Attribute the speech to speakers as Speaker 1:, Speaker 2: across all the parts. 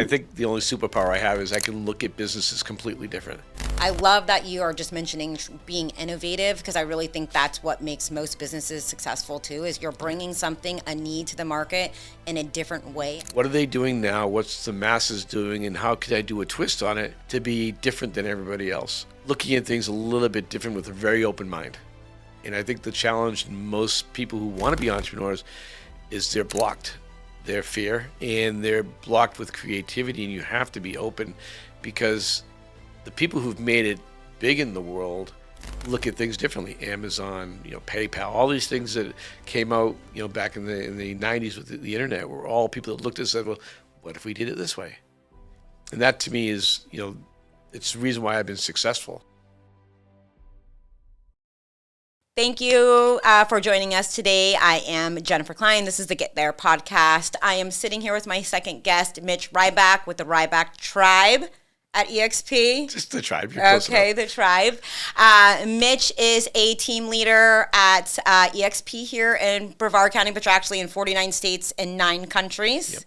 Speaker 1: I think the only superpower I have is I can look at businesses completely different.
Speaker 2: I love that you are just mentioning being innovative, because I really think that's what makes most businesses successful too, is you're bringing something, a need to the market in a different way.
Speaker 1: What are they doing now? What's the masses doing? And how could I do a twist on it to be different than everybody else? Looking at things a little bit different with a very open mind. And I think the challenge in most people who want to be entrepreneurs is they're blocked. Their fear, and they're blocked with creativity, and you have to be open, because the people who've made it big in the world look at things differently. Amazon, PayPal, all these things that came out, back in the 90s with the internet, were all people that looked at it and said, well, what if we did it this way? And that to me is, it's the reason why I've been successful.
Speaker 2: Thank you for joining us today. I am Jennifer Klein. This is the Get There podcast. I am sitting here with my second guest, Mitch Ribak, with the Ribak Tribe at EXP.
Speaker 1: Just the tribe. You're close
Speaker 2: Okay,
Speaker 1: enough.
Speaker 2: the tribe. Mitch is a team leader at EXP here in Brevard County, but you're actually in 49 states and 9 countries.
Speaker 1: Yep.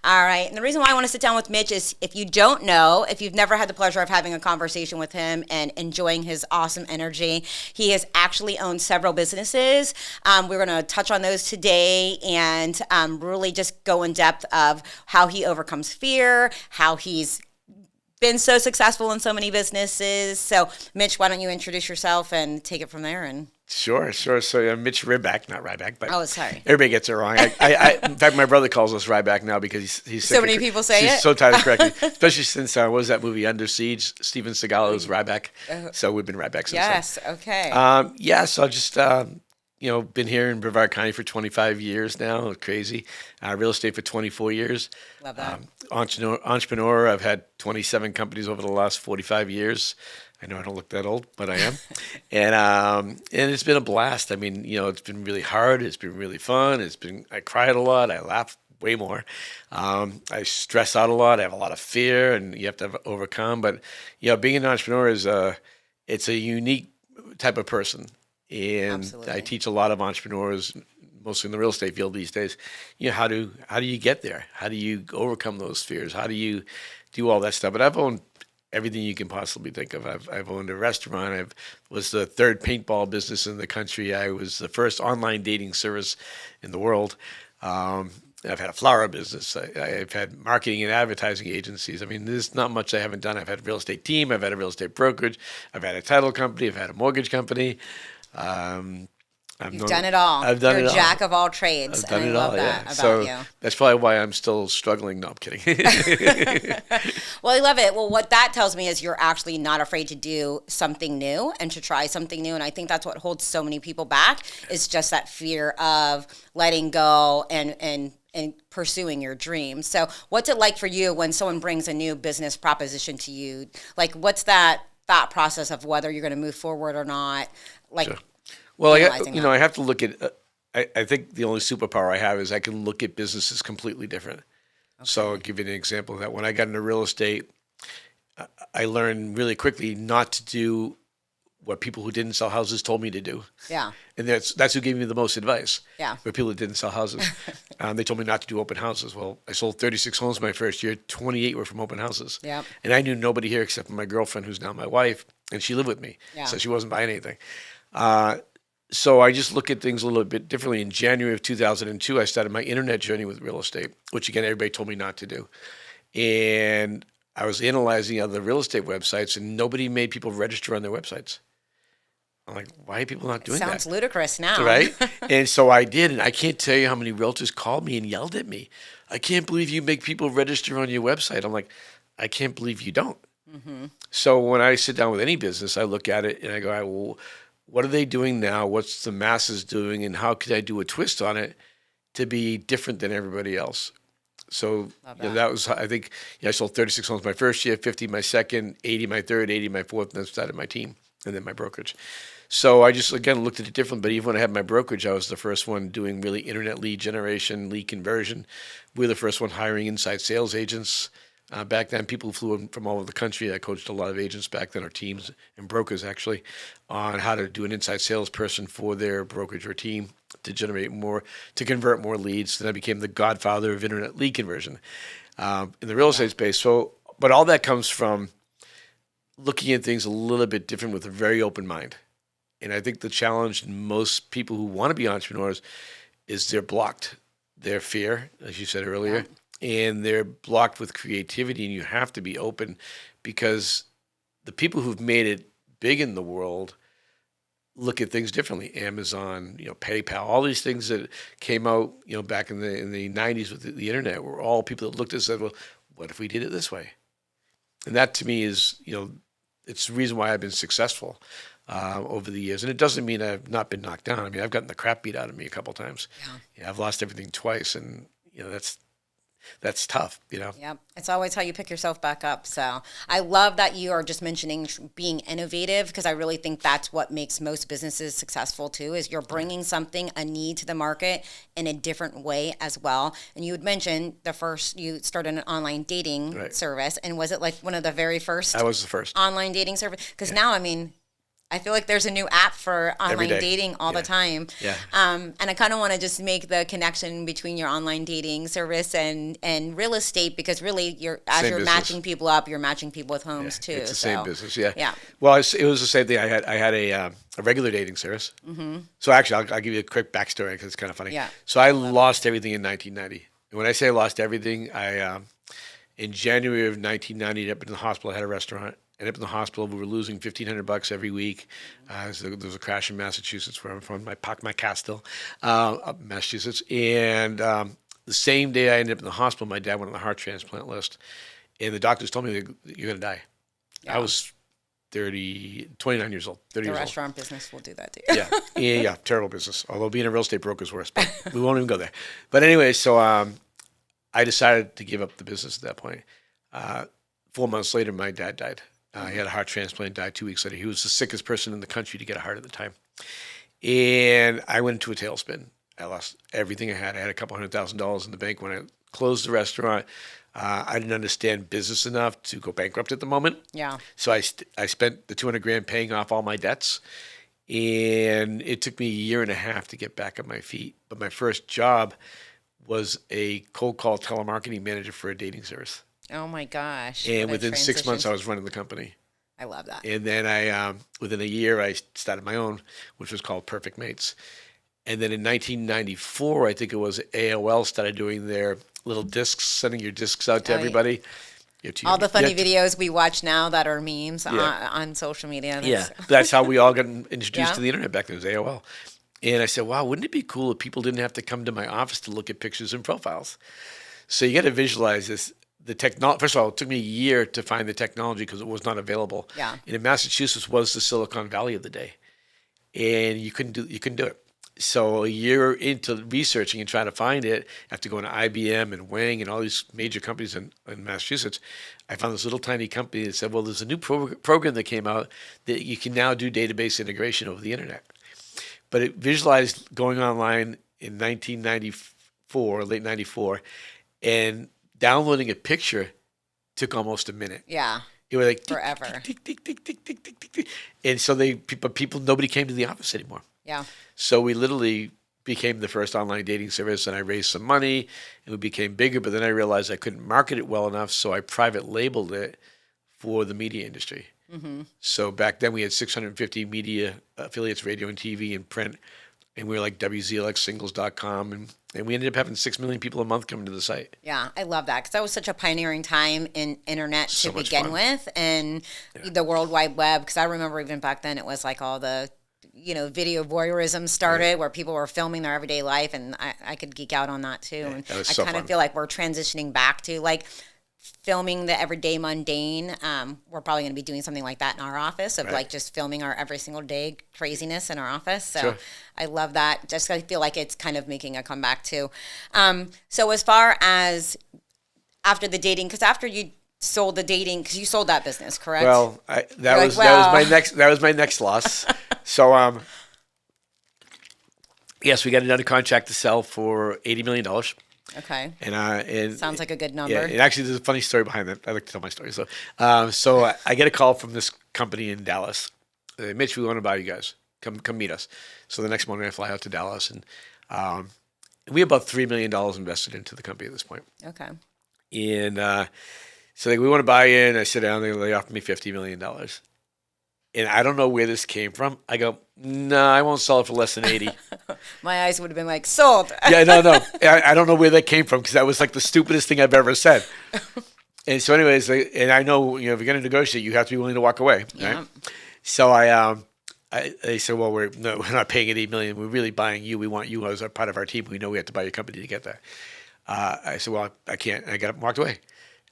Speaker 2: All right. And the reason why I want to sit down with Mitch is, if you don't know, if you've never had the pleasure of having a conversation with him and enjoying his awesome energy, he has actually owned several businesses. We're going to touch on those today and really just go in depth of how he overcomes fear, how he's been so successful in so many businesses. So, Mitch, why don't you introduce yourself and take it from there? And
Speaker 1: Sure. So Mitch Ribak, not Ryback, but
Speaker 2: sorry.
Speaker 1: Everybody gets it wrong. In fact, my brother calls us Ryback now because he's
Speaker 2: So many people say
Speaker 1: he's
Speaker 2: it?
Speaker 1: so tired of correcting, especially since what was that movie Under Siege? Steven Seagal was Ryback, so we've been Ryback since
Speaker 2: Yes. Okay.
Speaker 1: then. So I just been here in Brevard County for 25 years now. Crazy. Real estate for 24 years.
Speaker 2: Love that.
Speaker 1: Entrepreneur. I've had 27 companies over the last 45 years. I know I don't look that old, but I am. And it's been a blast. I mean, it's been really hard. It's been really fun. I cried a lot. I laughed way more. I stress out a lot. I have a lot of fear, and you have to overcome. But, being an entrepreneur it's a unique type of person. And
Speaker 2: Absolutely.
Speaker 1: I teach a lot of entrepreneurs, mostly in the real estate field these days, how do you get there? How do you overcome those fears? How do you do all that stuff? But I've owned everything you can possibly think of. I've owned a restaurant. I was the third paintball business in the country. I was the first online dating service in the world. I've had a flower business. I've had marketing and advertising agencies. I mean, there's not much I haven't done. I've had a real estate team. I've had a real estate brokerage. I've had a title company. I've had a mortgage company.
Speaker 2: You've done it all.
Speaker 1: I've done
Speaker 2: You're
Speaker 1: it all.
Speaker 2: a jack of all trades.
Speaker 1: I've done
Speaker 2: and
Speaker 1: it
Speaker 2: I love
Speaker 1: all,
Speaker 2: that
Speaker 1: yeah.
Speaker 2: about
Speaker 1: So
Speaker 2: you.
Speaker 1: that's probably why I'm still struggling. No, I'm kidding.
Speaker 2: Well, I love it. Well, what that tells me is you're actually not afraid to do something new and to try something new. And I think that's what holds so many people back, is just that fear of letting go and pursuing your dreams. So what's it like for you when someone brings a new business proposition to you? Like, what's that thought process of whether you're going to move forward or not? Like,
Speaker 1: Sure. Well,
Speaker 2: analyzing that.
Speaker 1: I have to look at. I think the only superpower I have is I can look at businesses completely different. So I'll give you an example of that. When I got into real estate, I learned really quickly not to do what people who didn't sell houses told me to do.
Speaker 2: Yeah.
Speaker 1: And that's who gave me the most advice.
Speaker 2: Yeah.
Speaker 1: For people that didn't sell houses. They told me not to do open houses. Well, I sold 36 homes my first year. 28 were from open houses.
Speaker 2: Yeah.
Speaker 1: And I knew nobody here except for my girlfriend, who's now my wife, and she lived with me.
Speaker 2: Yeah.
Speaker 1: So she wasn't buying anything. So I just look at things a little bit differently. In January of 2002, I started my internet journey with real estate, which again, everybody told me not to do. And I was analyzing other real estate websites, and nobody made people register on their websites. I'm like, why are people not doing that?
Speaker 2: Sounds ludicrous now.
Speaker 1: Right? And so I did, and I can't tell you how many realtors called me and yelled at me. I can't believe you make people register on your website. I'm like, I can't believe you don't.
Speaker 2: Mm-hmm.
Speaker 1: So when I sit down with any business, I look at it and I go, all right, well, what are they doing now? What's the masses doing? And how could I do a twist on it to be different than everybody else? So that was, I think, I sold 36 homes my first year, 50 my second, 80 my third, 80 my fourth, and then started my team and then my brokerage. So I just, again, looked at it different. But even when I had my brokerage, I was the first one doing really internet lead generation, lead conversion. We were the first one hiring inside sales agents. Back then, people flew in from all over the country. I coached a lot of agents back then, or teams and brokers actually, on how to do an inside salesperson for their brokerage or team to generate more, to convert more leads. Then I became the godfather of internet lead conversion. in the real estate space. So, but all that comes from looking at things a little bit different with a very open mind. And I think the challenge in most people who want to be entrepreneurs is they're blocked. Their fear, as you said earlier, and they're blocked with creativity. And you have to be open, because the people who've made it big in the world look at things differently. Amazon, PayPal, all these things that came out, back in the 90s with the internet, were all people that looked at us and said, well, what if we did it this way? And that to me is, it's the reason why I've been successful over the years. And it doesn't mean I've not been knocked down. I mean, I've gotten the crap beat out of me a couple times. Yeah, I've lost everything twice, and that's tough.
Speaker 2: Yep. It's always how you pick yourself back up. So I love that you are just mentioning being innovative, because I really think that's what makes most businesses successful too, is you're bringing something, a need to the market in a different way as well. And you had mentioned you started an online dating service. And was it like one of the very first?
Speaker 1: I was the first.
Speaker 2: Online dating service? Because now, I mean, I feel like there's a new app for online dating all the time.
Speaker 1: Yeah.
Speaker 2: And I kind of want to just make the connection between your online dating service and real estate, because really you're matching people up, you're matching people with homes too.
Speaker 1: It's the same business. Yeah.
Speaker 2: Yeah.
Speaker 1: Well, it was the same thing. I had a regular dating service. Mm-hmm. So actually, I'll give you a quick backstory, because it's kind of funny.
Speaker 2: Yeah.
Speaker 1: So I lost everything in 1990. And when I say I lost everything, in January of 1990, I ended up in the hospital. I had a restaurant. Ended up in the hospital. We were losing $1,500 every week. There was a crash in Massachusetts, where I'm from. I parked my car still, up in Massachusetts. And the same day I ended up in the hospital, my dad went on the heart transplant list. And the doctors told me, you're going to die. Yeah. I was 29 years old, 30 years old.
Speaker 2: The restaurant business will do that to you.
Speaker 1: Yeah, terrible business. Although being a real estate broker is worse, but we won't even go there. But anyway, so I decided to give up the business at that point. 4 months later, my dad died. He had a heart transplant, died 2 weeks later. He was the sickest person in the country to get a heart at the time. And I went into a tailspin. I lost everything I had. I had a couple $100,000 in the bank when I closed the restaurant. I didn't understand business enough to go bankrupt at the moment.
Speaker 2: Yeah.
Speaker 1: So I spent the $200,000 paying off all my debts. And it took me a year and a half to get back on my feet. But my first job was a cold call telemarketing manager for a dating service.
Speaker 2: Oh my gosh.
Speaker 1: And within 6 months, I was running the company.
Speaker 2: I love that.
Speaker 1: And then within a year, I started my own, which was called Perfect Mates. And then in 1994, I think it was, AOL started doing their little discs, sending your discs out to everybody.
Speaker 2: All the funny videos we watch now that are memes on social media.
Speaker 1: That's how we all got introduced to the internet back then, was AOL. And I said, wow, wouldn't it be cool if people didn't have to come to my office to look at pictures and profiles? So you got to visualize this. The technology. First of all, it took me a year to find the technology, because it was not available.
Speaker 2: Yeah.
Speaker 1: And in Massachusetts was the Silicon Valley of the day, and you couldn't do it. So a year into researching and trying to find it, after going to IBM and Wang and all these major companies in Massachusetts, I found this little tiny company that said, well, there's a new program that came out that you can now do database integration over the internet. But it visualized going online in 1994, late 94, and downloading a picture took almost a minute.
Speaker 2: Yeah.
Speaker 1: It was like
Speaker 2: forever.
Speaker 1: Tick, tick, tick, tick, tick, tick, tick, tick. And so people, nobody came to the office anymore.
Speaker 2: Yeah.
Speaker 1: So we literally became the first online dating service, and I raised some money, and we became bigger. But then I realized I couldn't market it well enough, so I private labeled it for the media industry. Mm-hmm. So back then we had 650 media affiliates, radio and TV and print. And we were like WZLXsingles.com, and we ended up having 6 million people a month coming to the site.
Speaker 2: Yeah, I love that, because that was such a pioneering time in internet to begin with, and the World Wide Web. Because I remember even back then it was like all the, video voyeurism started, where people were filming their everyday life, and I could geek out on that too.
Speaker 1: Yeah,
Speaker 2: and
Speaker 1: that was
Speaker 2: I
Speaker 1: so
Speaker 2: kind of
Speaker 1: fun.
Speaker 2: feel like we're transitioning back to like filming the everyday mundane. We're probably going to be doing something like that in our office, of like just filming our every single day craziness in our office. So I love that. Just I feel like it's kind of making a comeback too. So as far as after the dating, because after you sold the dating, because you sold that business, correct?
Speaker 1: Well, that was my next loss. So yes, we got another contract to sell for $80 million.
Speaker 2: Okay.
Speaker 1: And
Speaker 2: sounds like a good number.
Speaker 1: Yeah, and actually, there's a funny story behind that. I like to tell my story. So, I get a call from this company in Dallas. Mitch, we want to buy you guys. Come meet us. So the next morning, I fly out to Dallas, and we have about $3 million invested into the company at this point.
Speaker 2: Okay.
Speaker 1: And so we want to buy in. I sit down. They offer me $50 million. And I don't know where this came from. I go, no, I won't sell it for less than 80.
Speaker 2: My eyes would have been like, sold.
Speaker 1: Yeah, no. I don't know where that came from because that was like the stupidest thing I've ever said. And so, anyways, and I know, if you're going to negotiate, you have to be willing to walk away,
Speaker 2: Yeah.
Speaker 1: right? So they said, well, we're not paying $80 million. We're really buying you. We want you as a part of our team. We know we have to buy your company to get there. I said, well, I can't. And I got up and walked away.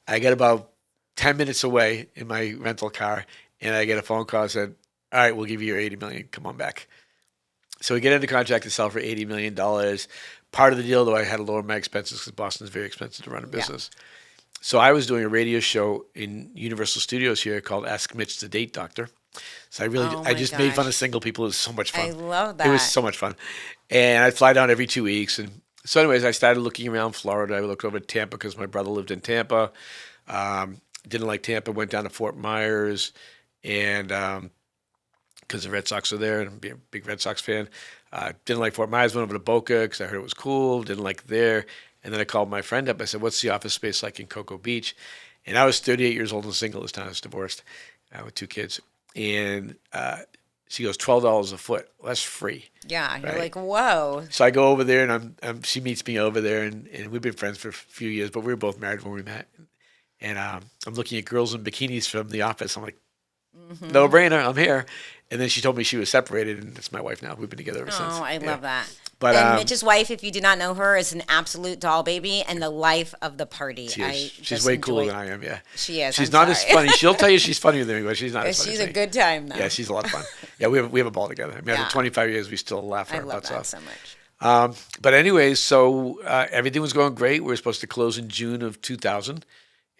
Speaker 1: I got about 10 minutes away in my rental car, and I get a phone call that said, all right, we'll give you your $80 million. Come on back. So we get into contract to sell for $80 million. Part of the deal, though, I had to lower my expenses because Boston is very expensive to run a business. Yeah. So I was doing a radio show in Universal Studios here called Ask Mitch the Date Doctor. So I just made fun of single people. It was so much fun.
Speaker 2: I love that.
Speaker 1: It was so much fun. And I'd fly down every 2 weeks. And so anyways, I started looking around Florida. I looked over at Tampa because my brother lived in Tampa. Didn't like Tampa, went down to Fort Myers. And because the Red Sox are there and I'm a big Red Sox fan. Didn't like Fort Myers, went over to Boca because I heard it was cool. Didn't like it there. And then I called my friend up. I said, what's the office space like in Cocoa Beach? And I was 38 years old and single this time. I was divorced with 2 kids. And she goes, $12 a foot. Well, that's free.
Speaker 2: Yeah.
Speaker 1: Right?
Speaker 2: You're like, whoa.
Speaker 1: So I go over there and she meets me over there. And we've been friends for a few years, but we were both married when we met. And I'm looking at girls in bikinis from the office. I'm like, no brainer. I'm here. And then she told me she was separated, and it's my wife now. We've been together ever since.
Speaker 2: Oh, I love that.
Speaker 1: But
Speaker 2: and Mitch's wife, if you do not know her, is an absolute doll baby and the life of the party.
Speaker 1: She's way cooler than I am, yeah.
Speaker 2: She is.
Speaker 1: She's not as funny. She'll tell you she's funnier than me, but she's not as funny.
Speaker 2: She's a good time, though.
Speaker 1: Yeah, she's a lot of fun. Yeah, we have a ball together. I mean, after 25 years, we still laugh our butts off.
Speaker 2: I love that so much.
Speaker 1: But anyways, so everything was going great. We were supposed to close in June of 2000.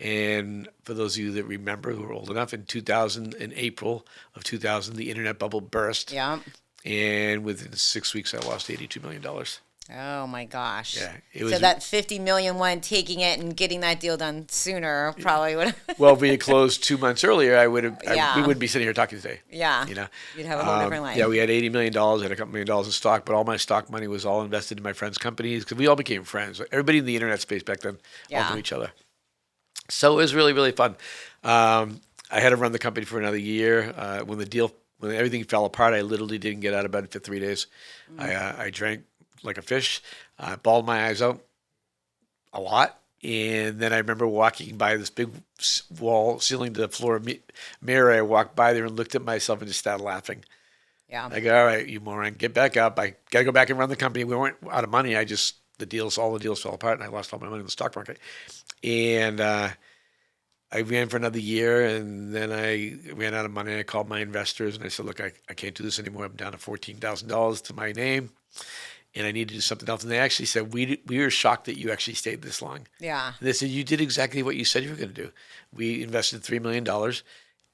Speaker 1: And for those of you that remember who are old enough, in April of 2000, the internet bubble burst.
Speaker 2: Yeah.
Speaker 1: And within 6 weeks, I lost $82 million.
Speaker 2: Oh my gosh.
Speaker 1: Yeah. It was,
Speaker 2: so that 50 million one, taking it and getting that deal done sooner probably would have.
Speaker 1: Well, if we had closed 2 months earlier, we wouldn't be sitting here talking today.
Speaker 2: Yeah. You'd have a whole different life.
Speaker 1: Yeah, we had $80 million, I had a couple $1 million in stock, but all my stock money was all invested in my friends' companies because we all became friends. Everybody in the internet space back then all knew each other. So it was really, really fun. I had to run the company for another year. When everything fell apart, I literally didn't get out of bed for 3 days. I drank like a fish, bawled my eyes out a lot. And then I remember walking by this big wall, ceiling to the floor mirror. I walked by there and looked at myself and just started laughing.
Speaker 2: Yeah.
Speaker 1: I go, all right, you moron, get back up. I got to go back and run the company. We weren't out of money. All the deals fell apart and I lost all my money in the stock market. And I ran for another year, and then I ran out of money. I called my investors, and I said, look, I can't do this anymore. I'm down to $14,000 to my name, and I need to do something else. And they actually said, we were shocked that you actually stayed this long.
Speaker 2: Yeah.
Speaker 1: And they said, you did exactly what you said you were going to do. We invested $3 million,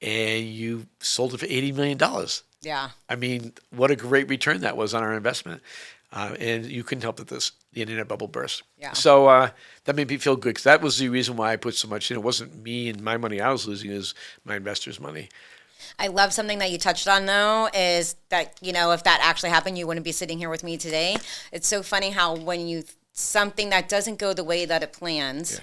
Speaker 1: and you sold it for $80 million.
Speaker 2: Yeah.
Speaker 1: I mean, what a great return that was on our investment. And you couldn't help that the internet bubble burst.
Speaker 2: Yeah.
Speaker 1: So that made me feel good because that was the reason why I put so much in. It wasn't me and my money I was losing, it was my investors' money.
Speaker 2: I love something that you touched on, though, is that, if that actually happened, you wouldn't be sitting here with me today. It's so funny how when something that doesn't go the way that it plans,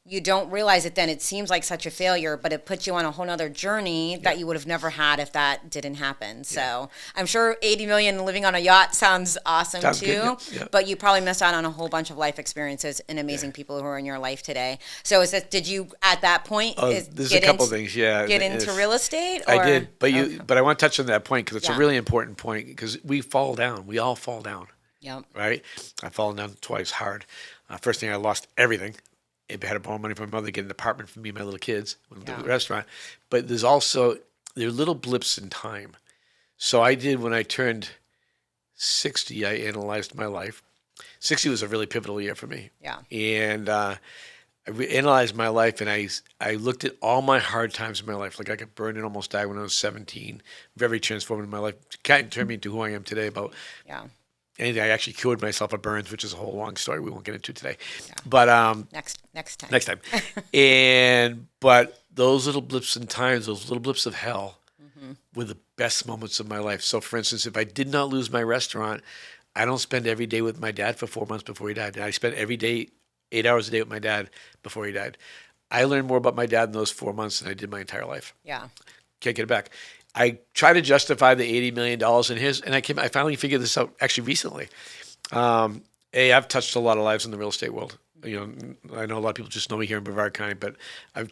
Speaker 2: you don't realize it then. It seems like such a failure, but it puts you on a whole nother journey that you would have never had if that didn't happen. So I'm sure 80 million living on a yacht sounds awesome too,
Speaker 1: good, yeah.
Speaker 2: But you probably missed out on a whole bunch of life experiences and amazing people who are in your life today. So did you at that point
Speaker 1: there's a couple things,
Speaker 2: get into real estate?
Speaker 1: I did, but I want to touch on that point because it's a really important point because we fall down. We all fall down.
Speaker 2: Yep.
Speaker 1: Right? I've fallen down twice hard. First thing, I lost everything. I had to borrow money from my mother to get an apartment for me and my little kids when the restaurant. But there are little blips in time. So I did when I turned 60, I analyzed my life. 60 was a really pivotal year for me.
Speaker 2: Yeah.
Speaker 1: And I analyzed my life and I looked at all my hard times in my life. Like I got burned and almost died when I was 17. Very transformative in my life. Kind of turned me into who I am today about anything. I actually cured myself of burns, which is a whole long story we won't get into today. Yeah. But
Speaker 2: next time.
Speaker 1: Next time. But those little blips in times, those little blips of hell were the best moments of my life. So for instance, if I did not lose my restaurant, I don't spend every day with my dad for 4 months before he died. And I spent every day 8 hours a day with my dad before he died. I learned more about my dad in those 4 months than I did my entire life.
Speaker 2: Yeah.
Speaker 1: Can't get it back. I try to justify the $80 million in his, and I finally figured this out actually recently. I've touched a lot of lives in the real estate world. I know a lot of people just know me here in Brevard County, but I've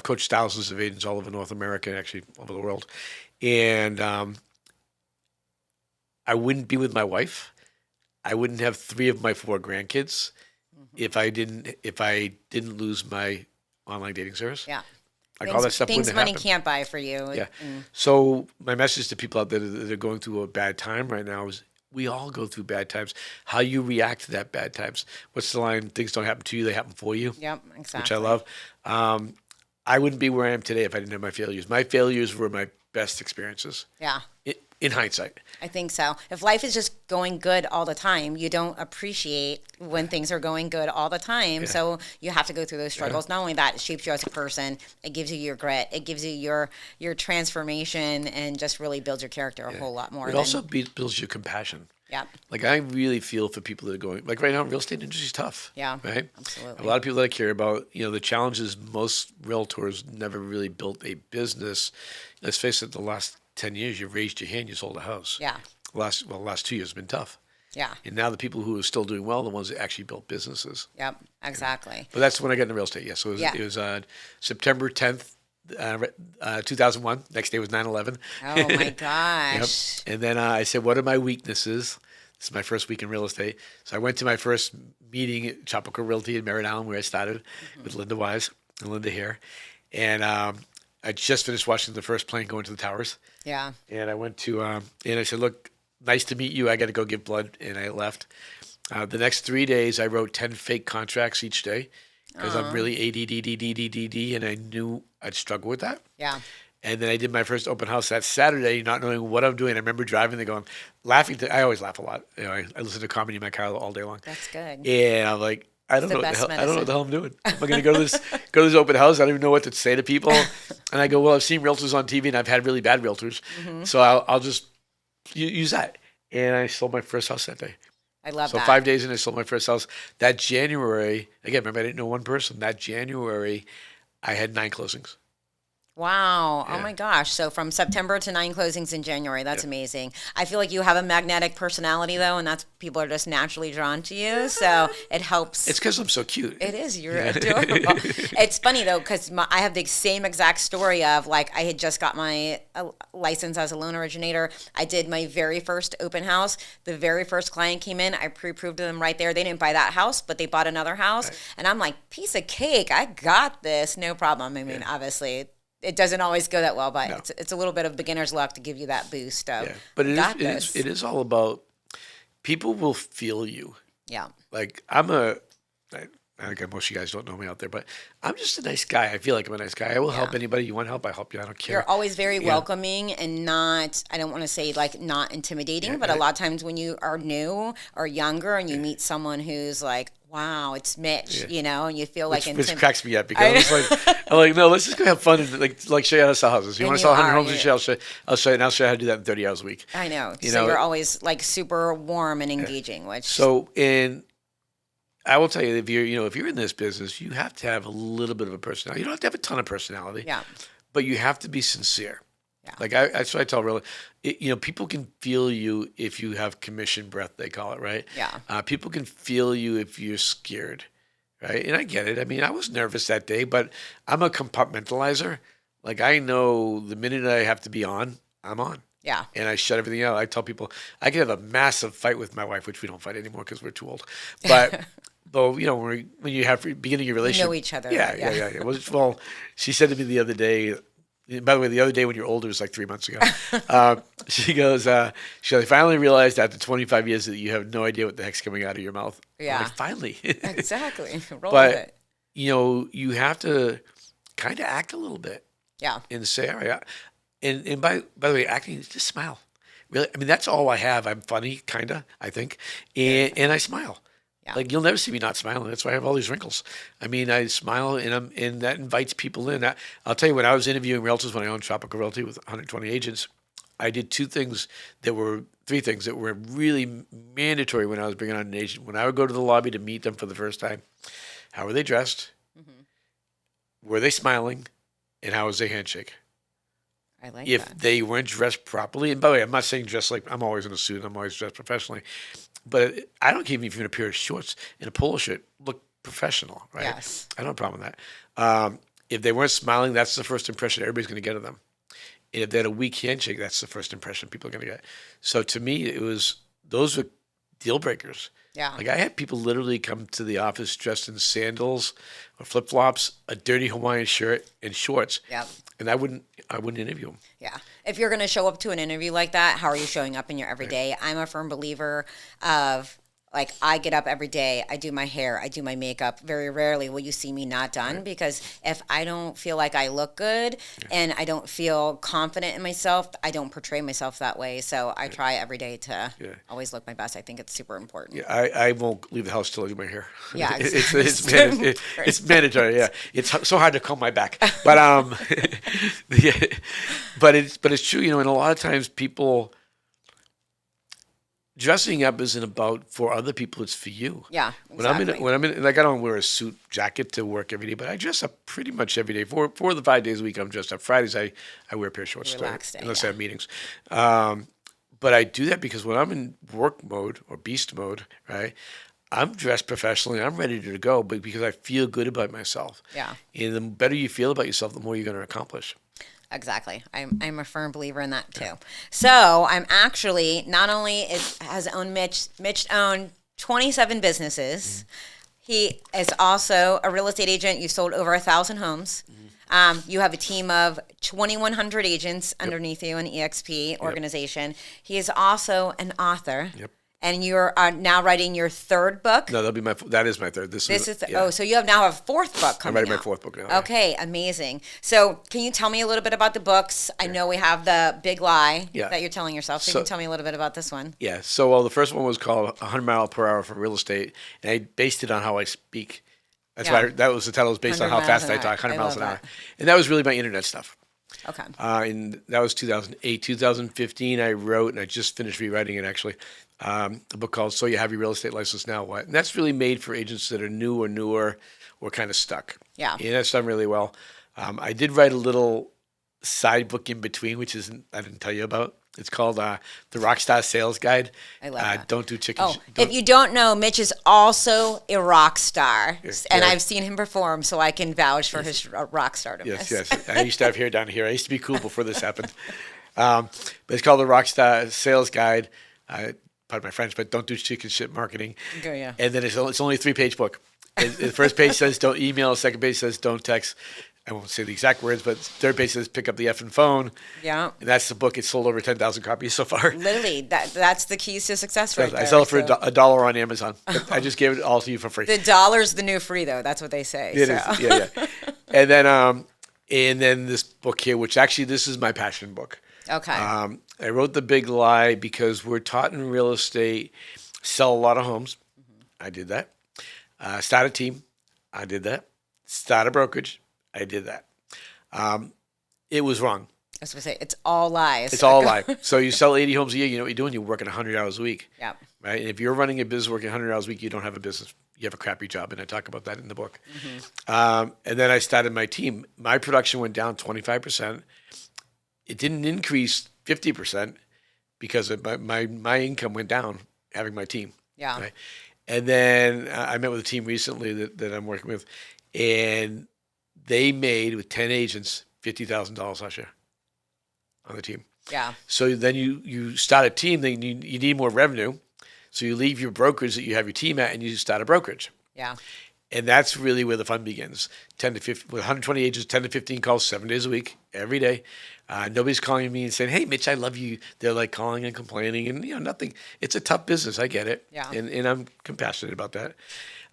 Speaker 1: coached thousands of agents all over North America and actually all over the world. And I wouldn't be with my wife. I wouldn't have 3 of my 4 grandkids if I didn't lose my online dating service.
Speaker 2: Yeah.
Speaker 1: Like all that stuff
Speaker 2: Things
Speaker 1: wouldn't
Speaker 2: money
Speaker 1: happen.
Speaker 2: can't buy for you.
Speaker 1: Yeah. So my message to people out there that are going through a bad time right now is we all go through bad times. How you react to that bad times. What's the line? Things don't happen to you, they happen for you.
Speaker 2: Yep, exactly.
Speaker 1: Which I love. I wouldn't be where I am today if I didn't have my failures. My failures were my best experiences.
Speaker 2: Yeah.
Speaker 1: In hindsight.
Speaker 2: I think so. If life is just going good all the time, you don't appreciate when things are going good all the time.
Speaker 1: Yeah.
Speaker 2: So you have to go through those struggles. Not only that, it shapes you as a person. It gives you your grit. It gives you your transformation and just really builds your character a whole lot more.
Speaker 1: It also builds your compassion.
Speaker 2: Yeah.
Speaker 1: Like I really feel for people that are going, like right now, real estate industry is tough.
Speaker 2: Yeah.
Speaker 1: Right.
Speaker 2: Absolutely.
Speaker 1: A lot of people that I care about, the challenges, most realtors never really built a business. Let's face it, the last 10 years, you've raised your hand, you sold a house.
Speaker 2: Yeah.
Speaker 1: The last 2 years have been tough.
Speaker 2: Yeah.
Speaker 1: And now the people who are still doing well are the ones that actually built businesses.
Speaker 2: Yep. Exactly.
Speaker 1: But that's when I got into real estate. Yeah. So it was September 10th, 2001. Next day was 9/11.
Speaker 2: Oh my gosh.
Speaker 1: Yep. And then I said, what are my weaknesses? This is my first week in real estate. So I went to my first meeting at Tropical Realty in Merritt Island, where I started with Linda Wise and Linda here. And I just finished watching the first plane go into the towers.
Speaker 2: Yeah.
Speaker 1: And I went to, and I said, look, nice to meet you. I got to go give blood. And I left. The next 3 days, I wrote 10 fake contracts each day because I'm really ADD, and I knew I'd struggle with that.
Speaker 2: Yeah.
Speaker 1: And then I did my first open house that Saturday, not knowing what I'm doing. I remember driving there going, laughing. I always laugh a lot. I listen to comedy in my car all day long.
Speaker 2: That's good.
Speaker 1: And I'm like, I don't know what the hell I'm doing. Am I going to go to this open house? I don't even know what to say to people. And I go, well, I've seen realtors on TV, and I've had really bad realtors, so I'll just use that. And I sold my first house that day.
Speaker 2: I love
Speaker 1: that. So 5 days in, I sold my first house. That January, again, remember I didn't know one person. That January, I had 9 closings.
Speaker 2: Wow.
Speaker 1: Yeah.
Speaker 2: Oh my gosh. So from September to 9 closings in January. That's amazing. I feel like you have a magnetic personality though, and that's people are just naturally drawn to you. So it helps.
Speaker 1: It's because I'm so cute.
Speaker 2: It is. You're adorable. It's funny though, because I have the same exact story of like I had just got my license as a loan originator. I did my very first open house. The very first client came in. I pre-approved them right there. They didn't buy that house, but they bought another house. Right. And I'm like, piece of cake. I got this. No problem. I mean, obviously, it doesn't always go that well, but it's a little bit of beginner's luck to give you that boost of,
Speaker 1: but it is all about people will feel you.
Speaker 2: Yeah.
Speaker 1: Like I think most of you guys don't know me out there, but I'm just a nice guy. I feel like I'm a nice guy. I will help anybody. You want help? I help you. I don't care.
Speaker 2: You're always very welcoming and not, I don't want to say like not intimidating, but a lot of times when you are new or younger and you meet someone who's like, wow, it's Mitch, and you feel like
Speaker 1: which cracks me up because I'm like, no, let's just go have fun and like show you how to sell houses. You want to sell 100 homes? I'll show you, and I'll show you how to do that in 30 hours a week.
Speaker 2: I know. So you're always like super warm and engaging,
Speaker 1: I will tell you, if you're in this business, you have to have a little bit of a personality. You don't have to have a ton of personality.
Speaker 2: Yeah.
Speaker 1: But you have to be sincere.
Speaker 2: Yeah.
Speaker 1: Like that's what I tell really, people can feel you if you have commission breath, they call it, right?
Speaker 2: Yeah.
Speaker 1: People can feel you if you're scared, right? And I get it. I mean, I was nervous that day, but I'm a compartmentalizer. Like I know the minute I have to be on, I'm on.
Speaker 2: Yeah.
Speaker 1: And I shut everything out. I tell people I can have a massive fight with my wife, which we don't fight anymore because we're too old. But when you have beginning your relationship,
Speaker 2: you know each other.
Speaker 1: Yeah. Well, she said to me the other day. By the way, the other day when you're older was like 3 months ago. She goes, I finally realized after 25 years that you have no idea what the heck's coming out of your mouth.
Speaker 2: Yeah.
Speaker 1: I'm like, finally.
Speaker 2: Exactly. Roll with it.
Speaker 1: You have to kind of act a little bit.
Speaker 2: Yeah.
Speaker 1: And say, all right. And by the way, acting is just smile. Really, I mean, that's all I have. I'm funny, kind of, I think. And I smile. Yeah. Like you'll never see me not smiling. That's why I have all these wrinkles. I mean, I smile and that invites people in. I'll tell you, when I was interviewing realtors when I owned Tropical Realty with 120 agents, I did three things that were really mandatory when I was bringing on an agent. When I would go to the lobby to meet them for the first time, how are they dressed,
Speaker 2: Mm-hmm.
Speaker 1: were they smiling, and how was their handshake.
Speaker 2: I like
Speaker 1: If
Speaker 2: that.
Speaker 1: they weren't dressed properly, and by the way, I'm not saying dress like I'm always in a suit, I'm always dressed professionally, but I don't care if you're in a pair of shorts and a polo shirt, look professional, right?
Speaker 2: Yes.
Speaker 1: I don't have a problem with that. If they weren't smiling, that's the first impression everybody's going to get of them. And if they had a weak handshake, that's the first impression people are going to get. So to me, those were deal breakers.
Speaker 2: Yeah.
Speaker 1: Like I had people literally come to the office dressed in sandals or flip flops, a dirty Hawaiian shirt, and shorts.
Speaker 2: Yep.
Speaker 1: And I wouldn't interview them.
Speaker 2: Yeah. If you're going to show up to an interview like that, how are you showing up in your everyday? I'm a firm believer of, like, I get up every day, I do my hair, I do my makeup. Very rarely will you see me not done, because if I don't feel like I look good and I don't feel confident in myself, I don't portray myself that way. So I try every day to always look my best. I think it's super important.
Speaker 1: Yeah, I won't leave the house till I do my hair.
Speaker 2: Yeah,
Speaker 1: It's mandatory. Yeah, it's so hard to comb my back, but yeah, but it's true. You know, and a lot of times people dressing up isn't about for other people; it's for you.
Speaker 2: Yeah, exactly.
Speaker 1: When I'm in, like I don't wear a suit jacket to work every day, but I dress up pretty much every day. Four of the 5 days a week, I'm dressed up. Fridays, I wear a pair of shorts,
Speaker 2: Relaxed day,
Speaker 1: unless I have meetings. But I do that because when I'm in work mode or beast mode, right, I'm dressed professionally. I'm ready to go, but because I feel good about myself.
Speaker 2: Yeah.
Speaker 1: And the better you feel about yourself, the more you're going to accomplish.
Speaker 2: Exactly. I'm a firm believer in that too. So I'm actually, not only has owned Mitch owned 27 businesses. He is also a real estate agent. You've sold over 1,000 homes. You have a team of 2,100 agents underneath you in EXP organization. He is also an author.
Speaker 1: Yep.
Speaker 2: And you're now writing your third book.
Speaker 1: No, that is my third. This is
Speaker 2: so you have now a fourth book coming out.
Speaker 1: I'm writing my fourth book now.
Speaker 2: Okay, amazing. So can you tell me a little bit about the books? I know we have the Big Lie that you're telling yourself. So you can tell me a little bit about this one.
Speaker 1: Yeah. So, the first one was called 100 Mile Per Hour for Real Estate, and I based it on how I speak. That's why that was the title. Was based on how fast I talk, 100 miles an hour, and that was really my internet stuff.
Speaker 2: Okay.
Speaker 1: And that was 2008. 2015, I wrote, and I just finished rewriting it actually, a book called So You Have Your Real Estate License Now What? And that's really made for agents that are new or newer or kind of stuck.
Speaker 2: Yeah.
Speaker 1: And that's done really well. I did write a little side book in between, which I didn't tell you about. It's called The Rockstar Sales Guide.
Speaker 2: I love that.
Speaker 1: Don't do chicken.
Speaker 2: If you don't know, Mitch is also a rock star, and I've seen him perform, so I can vouch for his rock stardom.
Speaker 1: Yes. I used to have hair down here. I used to be cool before this happened. But it's called The Rockstar Sales Guide. Pardon my French, but don't do chicken shit marketing.
Speaker 2: Okay, yeah.
Speaker 1: And then it's only a 3-page book. The first page says don't email. The second page says don't text. I won't say the exact words, but third page says pick up the effing phone.
Speaker 2: Yeah.
Speaker 1: And that's the book. It's sold over 10,000 copies so far.
Speaker 2: Literally, that's the keys to success right there.
Speaker 1: I sell it for $1 on Amazon. But I just gave it all to you for free.
Speaker 2: The dollar's the new free, though. That's what they say.
Speaker 1: It is. Yeah. And then this book here, which actually this is my passion book.
Speaker 2: Okay.
Speaker 1: I wrote The Big Lie because we're taught in real estate, sell a lot of homes. I did that. Start a team. I did that. Start a brokerage. I did that. It was wrong.
Speaker 2: I was going to say, it's all lies.
Speaker 1: It's all a lie. So you sell 80 homes a year, you know what you're doing? You're working 100 hours a week.
Speaker 2: Yeah.
Speaker 1: Right? And if you're running a business working 100 hours a week, you don't have a business. You have a crappy job. And I talk about that in the book. And then I started my team. My production went down 25%. It didn't increase 50% because of my income went down having my team.
Speaker 2: Yeah.
Speaker 1: Right? And then I met with a team recently that I'm working with, and they made, with 10 agents, $50,000 last year on the team.
Speaker 2: Yeah.
Speaker 1: So then you start a team, then you need more revenue. So you leave your brokerage that you have your team at and you start a brokerage.
Speaker 2: Yeah.
Speaker 1: And that's really where the fun begins. 10 to 15, with 120 agents, 10 to 15 calls, 7 days a week, every day. Nobody's calling me and saying, "Hey, Mitch, I love you." They're like calling and complaining, and nothing. It's a tough business. I get it.
Speaker 2: Yeah.
Speaker 1: And I'm compassionate about that.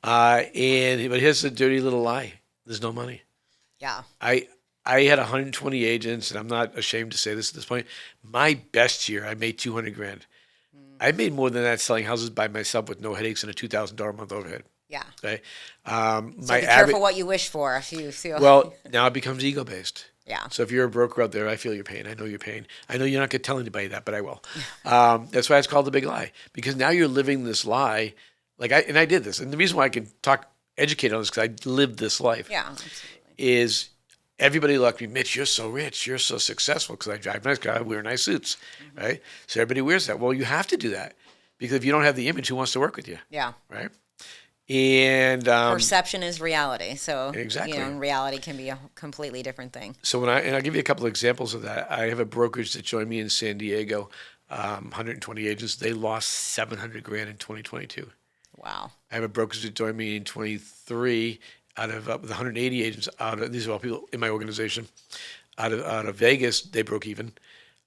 Speaker 1: But here's the dirty little lie: there's no money.
Speaker 2: Yeah.
Speaker 1: I had 120 agents, and I'm not ashamed to say this at this point. My best year, I made $200,000. I made more than that selling houses by myself with no headaches and a $2,000 a month overhead.
Speaker 2: Yeah.
Speaker 1: Okay.
Speaker 2: So be careful what you wish for if you feel.
Speaker 1: Well, now it becomes ego based.
Speaker 2: Yeah.
Speaker 1: So if you're a broker out there, I feel your pain. I know your pain. I know you're not going to tell anybody that, but I will. That's why it's called The Big Lie, because now you're living this lie. I did this, and the reason why I can talk educated on this because I lived this life.
Speaker 2: Yeah, absolutely.
Speaker 1: Is everybody looked at me, Mitch, you're so rich, you're so successful because I drive nice cars, I wear nice suits, right? So everybody wears that. Well, you have to do that because if you don't have the image, who wants to work with you,
Speaker 2: Yeah.
Speaker 1: right? And
Speaker 2: Perception is reality. So,
Speaker 1: Exactly.
Speaker 2: and reality can be a completely different thing.
Speaker 1: so I'll give you a couple of examples of that. I have a brokerage that joined me in San Diego, 120 agents. They lost 700 grand in 2022.
Speaker 2: Wow.
Speaker 1: I have a brokerage that joined me in 23 out of with 180 agents these are all people in my organization out of Vegas. They broke even.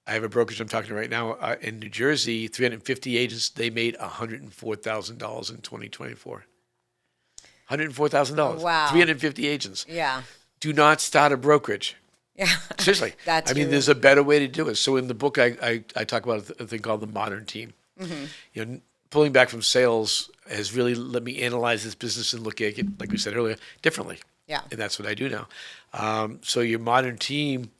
Speaker 1: I have a brokerage I'm talking to right now in New Jersey, 350 agents. They made $104,000 in 2024. $104,000.
Speaker 2: Wow.
Speaker 1: 350 agents.
Speaker 2: Yeah.
Speaker 1: Do not start a brokerage.
Speaker 2: Yeah.
Speaker 1: Seriously.
Speaker 2: That's
Speaker 1: I mean,
Speaker 2: true.
Speaker 1: there's a better way to do it. So in the book, I talk about a thing called the modern team. You know, pulling back from sales has really let me analyze this business and look at it, like we said earlier, differently.
Speaker 2: Yeah.
Speaker 1: And that's what I do now. So your modern team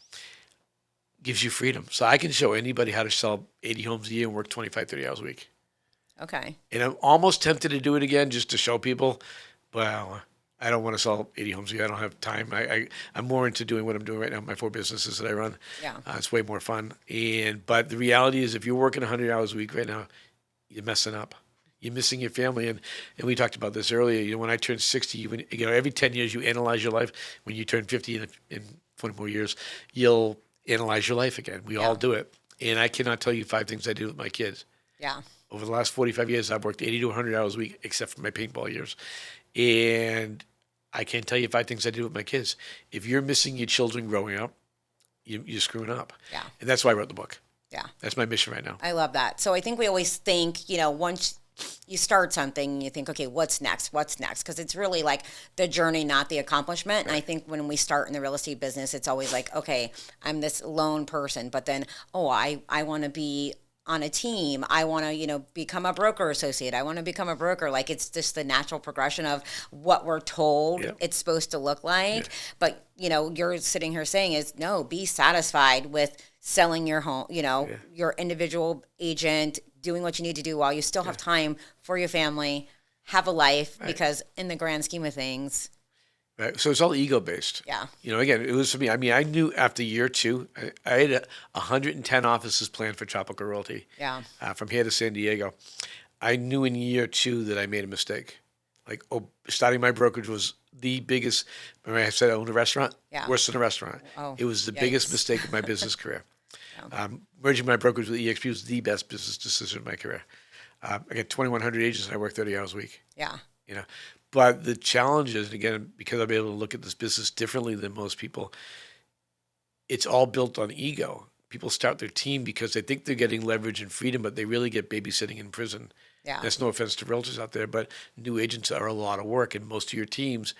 Speaker 1: gives you freedom. So I can show anybody how to sell 80 homes a year and work 25, 30 hours a week.
Speaker 2: Okay.
Speaker 1: And I'm almost tempted to do it again just to show people. Well, I don't want to sell 80 homes a year. I don't have time. I'm more into doing what I'm doing right now, my 4 businesses that I run.
Speaker 2: Yeah.
Speaker 1: It's way more fun. But the reality is if you're working 100 hours a week right now, you're messing up. You're missing your family. And we talked about this earlier. You know, when I turned 60, every 10 years you analyze your life. When you turn 50 in 20 more years, you'll analyze your life again. We all do it. And I cannot tell you 5 things I do with my kids.
Speaker 2: Yeah.
Speaker 1: Over the last 45 years, I've worked 80 to 100 hours a week, except for my paintball years. And I can't tell you 5 things I do with my kids. If you're missing your children growing up, you're screwing up.
Speaker 2: Yeah.
Speaker 1: And that's why I wrote the book.
Speaker 2: Yeah.
Speaker 1: That's my mission right now.
Speaker 2: I love that. So I think we always think, you know, once you start something, you think, okay, what's next? What's next? Because it's really like the journey, not the accomplishment. And I think when we start in the real estate business, it's always like, okay, I'm this lone person, but then, I want to be on a team. I want to, become a broker associate. I want to become a broker. Like it's just the natural progression of what we're told it's supposed to look like.
Speaker 1: Yeah.
Speaker 2: But, you're sitting here saying is no, be satisfied with selling your home, your individual agent, doing what you need to do while you still have time for your family, have a life, because in the grand scheme of things.
Speaker 1: Right. So it's all ego based.
Speaker 2: Yeah.
Speaker 1: Again, it was for me. I mean, I knew after year 2, I had 110 offices planned for Tropical Realty.
Speaker 2: Yeah.
Speaker 1: From here to San Diego. I knew in year 2 that I made a mistake. Like, starting my brokerage was the biggest. Remember I said I owned a restaurant?
Speaker 2: Yeah.
Speaker 1: Worse than a restaurant.
Speaker 2: Oh,
Speaker 1: It was the
Speaker 2: yikes.
Speaker 1: biggest mistake of my business career. Merging my brokerage with EXP was the best business decision of my career. I got 2,100 agents and I work 30 hours a week.
Speaker 2: Yeah.
Speaker 1: But the challenge is, again, because I'm able to look at this business differently than most people, it's all built on ego. People start their team because they think they're getting leverage and freedom, but they really get babysitting in prison.
Speaker 2: Yeah.
Speaker 1: That's no offense to realtors out there, but new agents are a lot of work, and most of your teams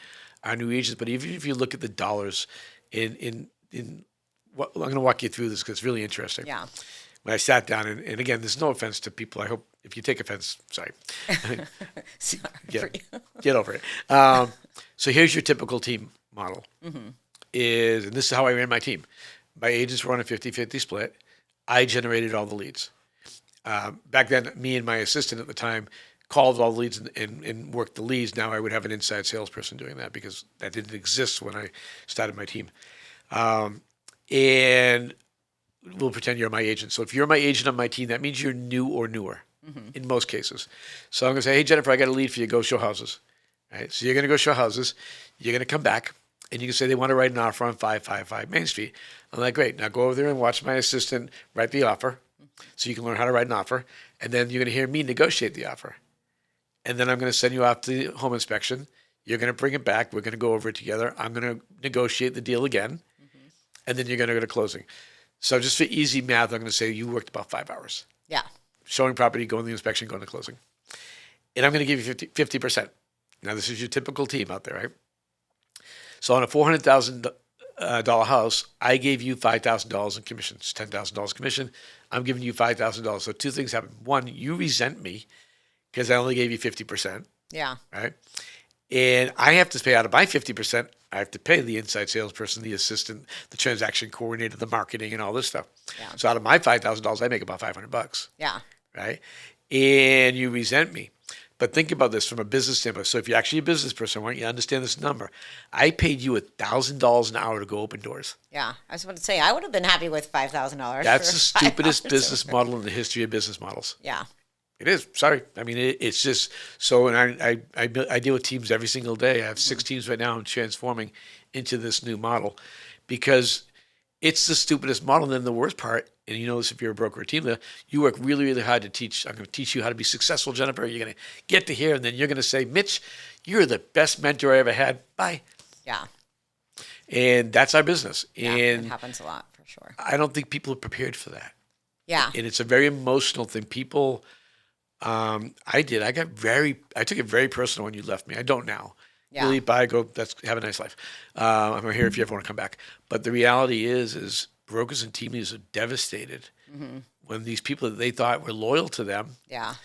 Speaker 1: are new agents. But even if you look at the dollars in what, I'm going to walk you through this because it's really interesting.
Speaker 2: Yeah.
Speaker 1: When I sat down, and again, there's no offense to people. I hope if you take offense, sorry.
Speaker 2: Sorry
Speaker 1: Get,
Speaker 2: for you.
Speaker 1: get over it. So here's your typical team model. And this is how I ran my team. My agents were on a 50-50 split. I generated all the leads. Back then, me and my assistant at the time called all the leads and worked the leads. Now I would have an inside salesperson doing that because that didn't exist when I started my team. And we'll pretend you're my agent. So if you're my agent on my team, that means you're new or newer in most cases. So I'm going to say, hey, Jennifer, I got a lead for you. Go show houses. All right? So you're going to go show houses. You're going to come back, and you can say they want to write an offer on 555 Main Street. I'm like, great. Now go over there and watch my assistant write the offer so you can learn how to write an offer. And then you're going to hear me negotiate the offer. And then I'm going to send you off to the home inspection. You're going to bring it back. We're going to go over it together. I'm going to negotiate the deal again. And then you're going to go to closing. So just for easy math, I'm going to say you worked about 5 hours.
Speaker 2: Yeah.
Speaker 1: Showing property, going to the inspection, going to closing. And I'm going to give you 50%. Now, this is your typical team out there, right? So on a $400,000 house, I gave you $5,000 in commissions, $10,000 commission. I'm giving you $5,000. So 2 things happen. 1, you resent me because I only gave you 50%,
Speaker 2: Yeah.
Speaker 1: right? And I have to pay out of my 50%. I have to pay the inside salesperson, the assistant, the transaction coordinator, the marketing, and all this stuff.
Speaker 2: Yeah.
Speaker 1: So out of my $5,000, I make about $500,
Speaker 2: Yeah.
Speaker 1: right? And you resent me. But think about this from a business standpoint. So if you're actually a business person, I want you to understand this number. I paid you $1,000 an hour to go open doors.
Speaker 2: Yeah, I was about to say I would have been happy with $5,000.
Speaker 1: That's
Speaker 2: for
Speaker 1: the stupidest
Speaker 2: 5 hours.
Speaker 1: business model in the history of business models.
Speaker 2: Yeah,
Speaker 1: It is. Sorry. I mean, it's just so. And I deal with teams every single day. I have 6 teams right now. I'm transforming into this new model because it's the stupidest model. And then the worst part, and you know this if you're a broker or team leader, you work really, really hard to teach. I'm going to teach you how to be successful, Jennifer. You're going to get to here, and then you're going to say, Mitch, you're the best mentor I ever had. Bye.
Speaker 2: yeah,
Speaker 1: And that's our business.
Speaker 2: yeah.
Speaker 1: And
Speaker 2: It happens a lot for sure.
Speaker 1: I don't think people are prepared for that.
Speaker 2: Yeah,
Speaker 1: And it's a very emotional thing. People, I did. I took it very personal when you left me. I don't now.
Speaker 2: Yeah.
Speaker 1: Really, bye, go, have a nice life. I'm here if you ever want to come back. But the reality is brokers and team leaders are devastated when these people that they thought were loyal to them
Speaker 2: yeah.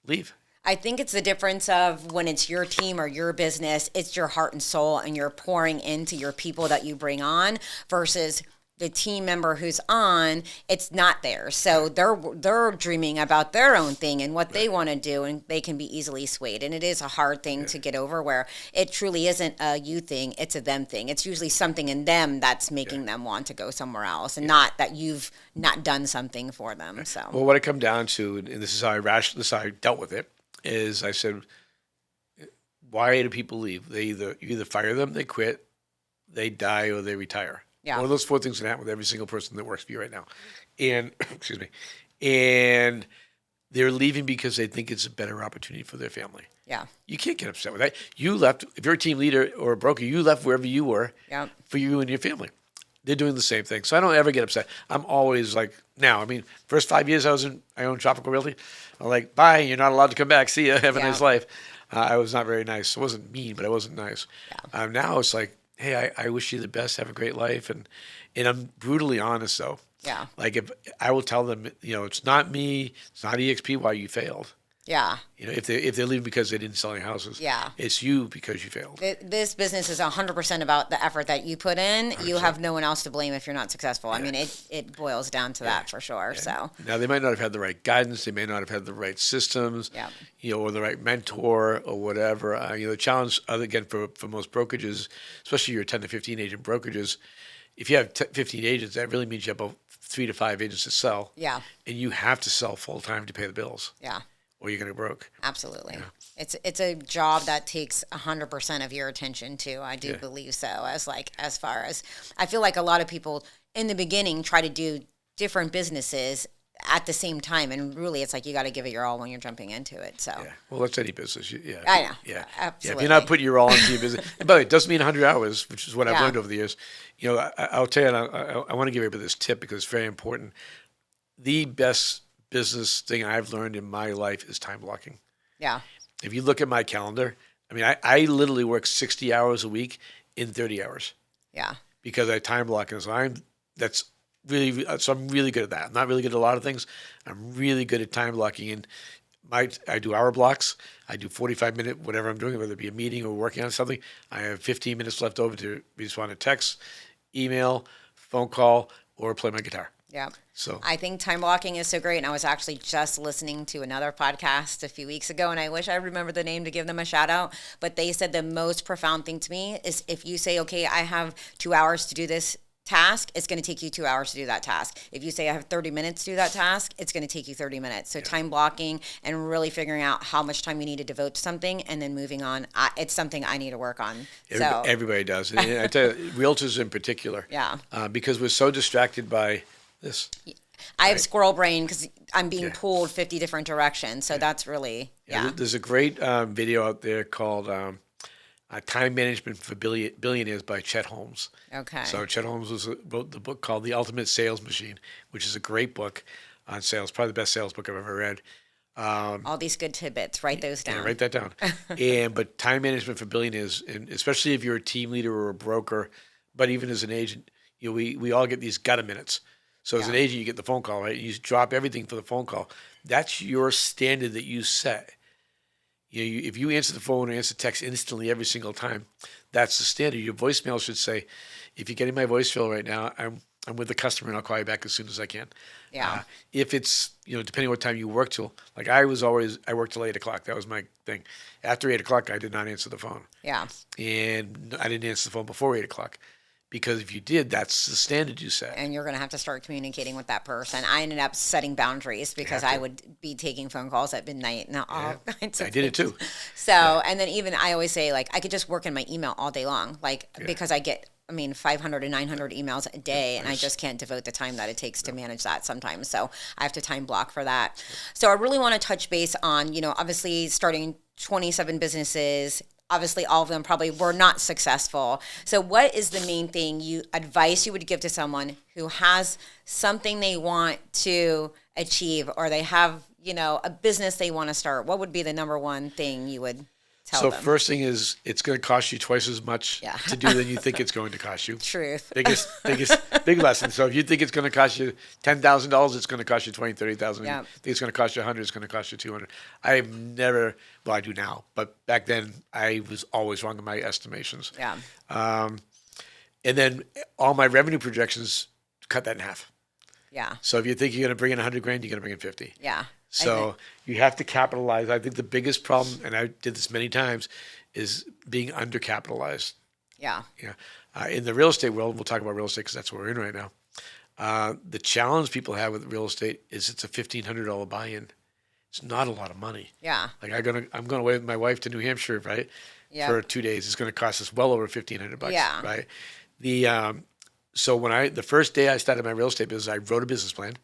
Speaker 1: leave.
Speaker 2: I think it's the difference of when it's your team or your business, it's your heart and soul, and you're pouring into your people that you bring on versus the team member who's on, it's not theirs. So they're dreaming about their own thing and what they want to do, and they can be easily swayed. And it is a hard thing to get over where it truly isn't a you thing, it's a them thing. It's usually something in them that's making them want to go somewhere else, and not that you've not done something for them. So
Speaker 1: Well, what I come down to, and this is how I dealt with it, is I said, why do people leave? You either fire them, they quit, they die, or they retire.
Speaker 2: Yeah.
Speaker 1: One of those 4 things can happen with every single person that works for you right now. And, excuse me, and they're leaving because they think it's a better opportunity for their family.
Speaker 2: yeah,
Speaker 1: You can't get upset with that. You left, if you're a team leader or a broker, you left wherever you were
Speaker 2: yeah,
Speaker 1: for you and your family. They're doing the same thing. So I don't ever get upset. I'm always like, now, I mean, first 5 years I owned Tropical Realty. I'm like, bye, you're not allowed to come back. See ya, have a
Speaker 2: Yeah.
Speaker 1: nice life. I was not very nice. I wasn't mean, but I wasn't nice. Now it's like, hey, I wish you the best, have a great life. And I'm brutally honest, though.
Speaker 2: yeah,
Speaker 1: Like, if I will tell them, it's not me, it's not EXP why you failed.
Speaker 2: yeah.
Speaker 1: If they're leaving because they didn't sell any houses,
Speaker 2: Yeah.
Speaker 1: it's you because you failed.
Speaker 2: This business is 100% about the effort that you put in. You have no one else to blame if you're not successful. I mean, it boils down to that for sure. So
Speaker 1: Now, they might not have had the right guidance. They may not have had the right systems, or the right mentor or whatever. The challenge, again, for most brokerages, especially your 10 to 15 agent brokerages, if you have 15 agents, that really means you have about 3 to 5 agents to sell.
Speaker 2: Yeah.
Speaker 1: And you have to sell full time to pay the bills.
Speaker 2: Yeah.
Speaker 1: Or you're going to go broke.
Speaker 2: Absolutely. It's a job that takes 100% of your attention too. I do believe so. As far as I feel like a lot of people in the beginning try to do different businesses at the same time, and really it's like you got to give it your all when you're jumping into it. So
Speaker 1: Well, that's any business.
Speaker 2: I know.
Speaker 1: Yeah.
Speaker 2: Absolutely.
Speaker 1: If you're not putting your all into your business, and by the way, it doesn't mean 100 hours, which is what I've
Speaker 2: Yeah.
Speaker 1: learned over the years. I'll tell you, and I want to give everybody this tip because it's very important. The best business thing I've learned in my life is time blocking.
Speaker 2: Yeah.
Speaker 1: If you look at my calendar, I mean, I literally work 60 hours a week in 30 hours
Speaker 2: Yeah.
Speaker 1: because I time block. And so I'm really good at that. I'm not really good at a lot of things. I'm really good at time blocking. And I do hour blocks. I do 45-minute, whatever I'm doing, whether it be a meeting or working on something. I have 15 minutes left over to respond to text, email, phone call, or play my guitar.
Speaker 2: Yeah.
Speaker 1: So
Speaker 2: I think time blocking is so great. And I was actually just listening to another podcast a few weeks ago, and I wish I remember the name to give them a shout out. But they said the most profound thing to me is if you say, okay, I have 2 hours to do this task, it's going to take you 2 hours to do that task. If you say I have 30 minutes to do that task, it's going to take you 30 minutes. So time blocking and really figuring out how much time you need to devote to something and then moving on. It's something I need to work on.
Speaker 1: everybody does. And I tell you, realtors in particular.
Speaker 2: Yeah.
Speaker 1: Because we're so distracted by this.
Speaker 2: I have squirrel brain because I'm being pulled 50 different directions. So that's really,
Speaker 1: There's a great video out there called Time Management for Billionaires by Chet Holmes.
Speaker 2: Okay.
Speaker 1: So Chet Holmes wrote the book called The Ultimate Sales Machine, which is a great book on sales, probably the best sales book I've ever read.
Speaker 2: All these good tidbits, write those down.
Speaker 1: Yeah, write that down. But time management for billionaires, and especially if you're a team leader or a broker, but even as an agent, we all get these gutter minutes. So as an agent, you get the phone call, right? You drop everything for the phone call. That's your standard that you set. If you answer the phone or answer text instantly every single time, that's the standard. Your voicemail should say, if you're getting my voicemail right now, I'm I'm with the customer and I'll call you back as soon as I can.
Speaker 2: Yeah.
Speaker 1: If it's, depending what time you work till, like I worked till 8 o'clock. That was my thing. After 8 o'clock, I did not answer the phone.
Speaker 2: Yeah.
Speaker 1: And I didn't answer the phone before 8 o'clock. Because if you did, that's the standard you set.
Speaker 2: And you're going to have to start communicating with that person. I ended up setting boundaries because I would be taking phone calls at midnight and all kinds of
Speaker 1: I did it
Speaker 2: things.
Speaker 1: too.
Speaker 2: So, and then even I always say, like, I could just work in my email all day long, because I get, 500 to 900 emails a day, and I just can't devote the time that it takes to manage that sometimes. So I have to time block for that. So I really want to touch base on, obviously starting 27 businesses. Obviously, all of them probably were not successful. So what is the main advice you would give to someone who has something they want to achieve, or they have, a business they want to start? What would be the number one thing you would tell them?
Speaker 1: So first thing is, it's going to cost you twice as much to do than you think it's going to cost you.
Speaker 2: Truth.
Speaker 1: Big lesson. So if you think it's going to cost you $10,000, it's going to cost you $20,000, $30,000.
Speaker 2: Yeah.
Speaker 1: If you think it's going to cost you $100, it's going to cost you $200. I've never, well, I do now, but back then I was always wrong in my estimations.
Speaker 2: Yeah.
Speaker 1: And then all my revenue projections cut that in half.
Speaker 2: Yeah.
Speaker 1: So if you think you're going to bring in $100,000, you're going to bring in 50.
Speaker 2: Yeah.
Speaker 1: So you have to capitalize. I think the biggest problem, and I did this many times, is being undercapitalized.
Speaker 2: Yeah.
Speaker 1: In the real estate world, we'll talk about real estate because that's what we're in right now. The challenge people have with real estate is it's a $1,500 buy-in. It's not a lot of money.
Speaker 2: Yeah.
Speaker 1: Like I'm going away with my wife to New Hampshire, right?
Speaker 2: Yeah.
Speaker 1: For 2 days. It's going to cost us well over $1,500.
Speaker 2: Yeah.
Speaker 1: Right. So the first day I started my real estate business, I wrote a business plan.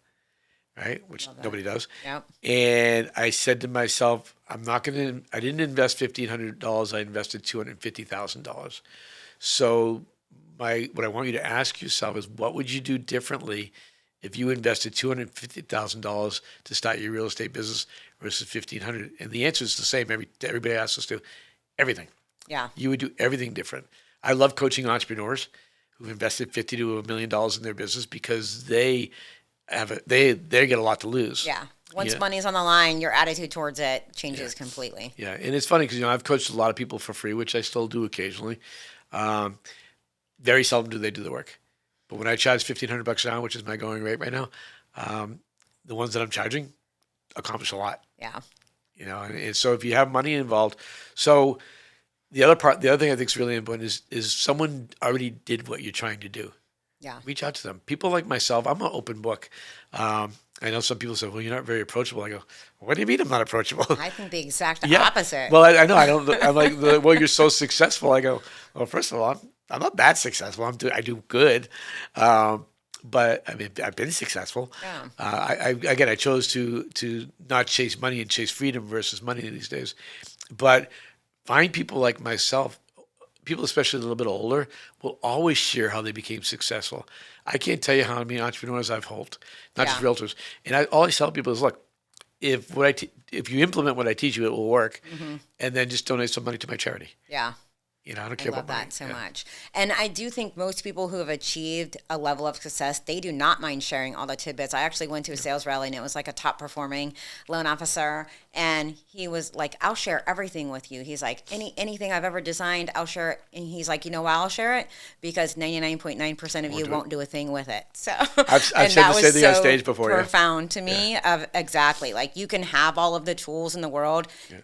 Speaker 1: Right, which nobody does.
Speaker 2: Yep.
Speaker 1: And I said to myself, I didn't invest $1,500. I invested $250,000. So what I want you to ask yourself is, what would you do differently if you invested $250,000 to start your real estate business versus $1,500? And the answer is the same. Everybody asks us to everything.
Speaker 2: Yeah.
Speaker 1: You would do everything different. I love coaching entrepreneurs who've invested $50,000 to $1 million in their business because they get a lot to lose.
Speaker 2: Yeah. Once money's on the line, your attitude towards it changes completely.
Speaker 1: Yeah, and it's funny because I've coached a lot of people for free, which I still do occasionally. Very seldom do they do the work, but when I charge $1,500 an hour, which is my going rate right now, the ones that I'm charging accomplish a lot.
Speaker 2: Yeah.
Speaker 1: And so if you have money involved, so the other thing I think is really important is someone already did what you're trying to do.
Speaker 2: Yeah.
Speaker 1: Reach out to them. People like myself, I'm an open book. I know some people say, well, you're not very approachable. I go, what do you mean I'm not approachable?
Speaker 2: I think the exact opposite.
Speaker 1: Well, I know. I don't. I'm like, well, you're so successful. I go, well, first of all, I'm not that successful. I do good. But I mean, I've been successful.
Speaker 2: Yeah.
Speaker 1: I chose to not chase money and chase freedom versus money these days. But find people like myself. People, especially a little bit older, will always share how they became successful. I can't tell you how many entrepreneurs I've helped, not just realtors. And I always tell people is, look, if you implement what I teach you, it will work. Mm-hmm. And then just donate some money to my charity.
Speaker 2: Yeah.
Speaker 1: I don't care about money.
Speaker 2: I love that so much. And I do think most people who have achieved a level of success, they do not mind sharing all the tidbits. I actually went to a sales rally, and it was like a top performing loan officer. And he was like, I'll share everything with you. He's like, anything I've ever designed, I'll share it. And he's like, you know why I'll share it? Because 99.9% of you won't do a thing with it. So
Speaker 1: I've said the same thing on stage before.
Speaker 2: Profound to me of exactly. Like, you can have all of the tools in the world. Yeah.